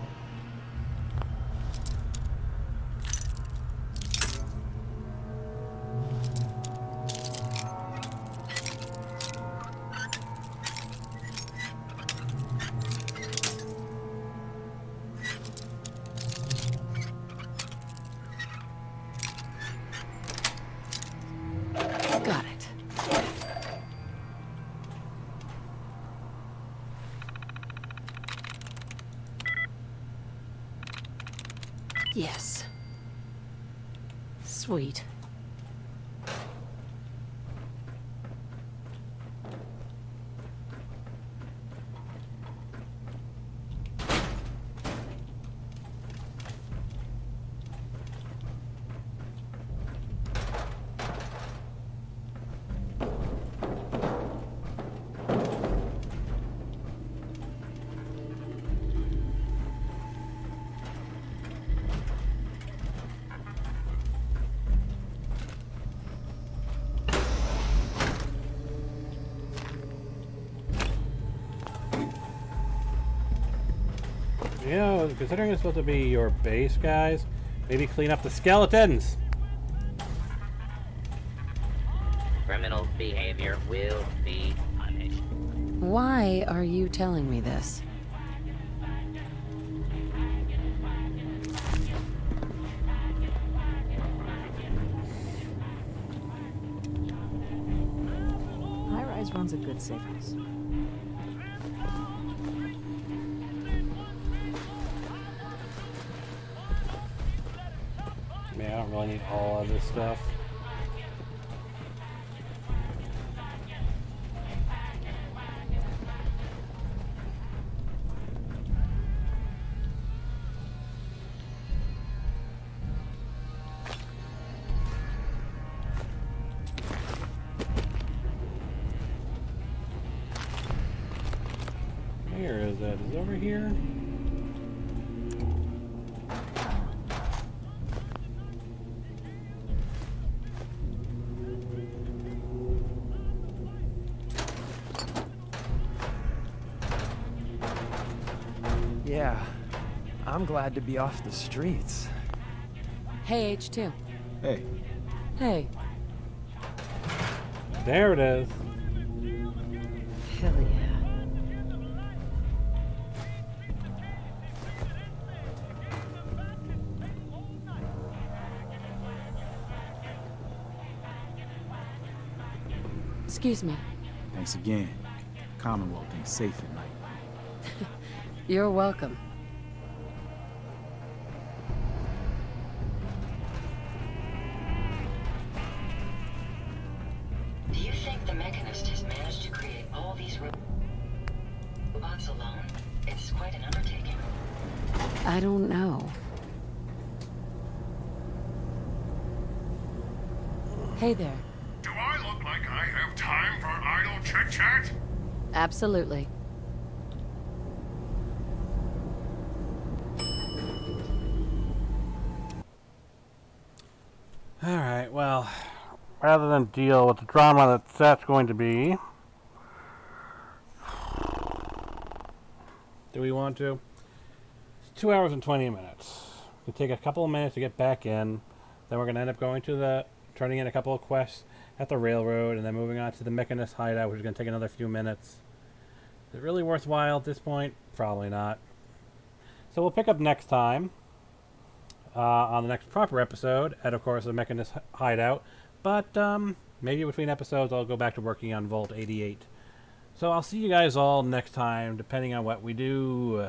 Got it. Yes. Sweet. You know, considering it's supposed to be your base, guys, maybe clean up the skeletons. Criminal behavior will be punished. Why are you telling me this? High-rise runs a good safe house. Man, I don't really need all of this stuff. Where is that? Is it over here? Yeah, I'm glad to be off the streets. Hey, H2. Hey. Hey. There it is. Hell yeah. Excuse me. Thanks again. Commonwealth ain't safe at night. You're welcome. Do you think the Mechanist has managed to create all these robots alone? It's quite an undertaking. I don't know. Hey there. Do I look like I have time for idle chit-chat? Absolutely. Alright, well, rather than deal with the drama that's going to be, do we want to? It's 2 hours and 20 minutes. It can take a couple of minutes to get back in. Then we're going to end up going to turning in a couple of quests at the railroad, and then moving on to the Mechanist hideout, which is going to take another few minutes. Is it really worthwhile at this point? Probably not. So we'll pick up next time. On the next proper episode at, of course, the Mechanist hideout. But maybe between episodes I'll go back to working on Vault 88. So I'll see you guys all next time, depending on what we do.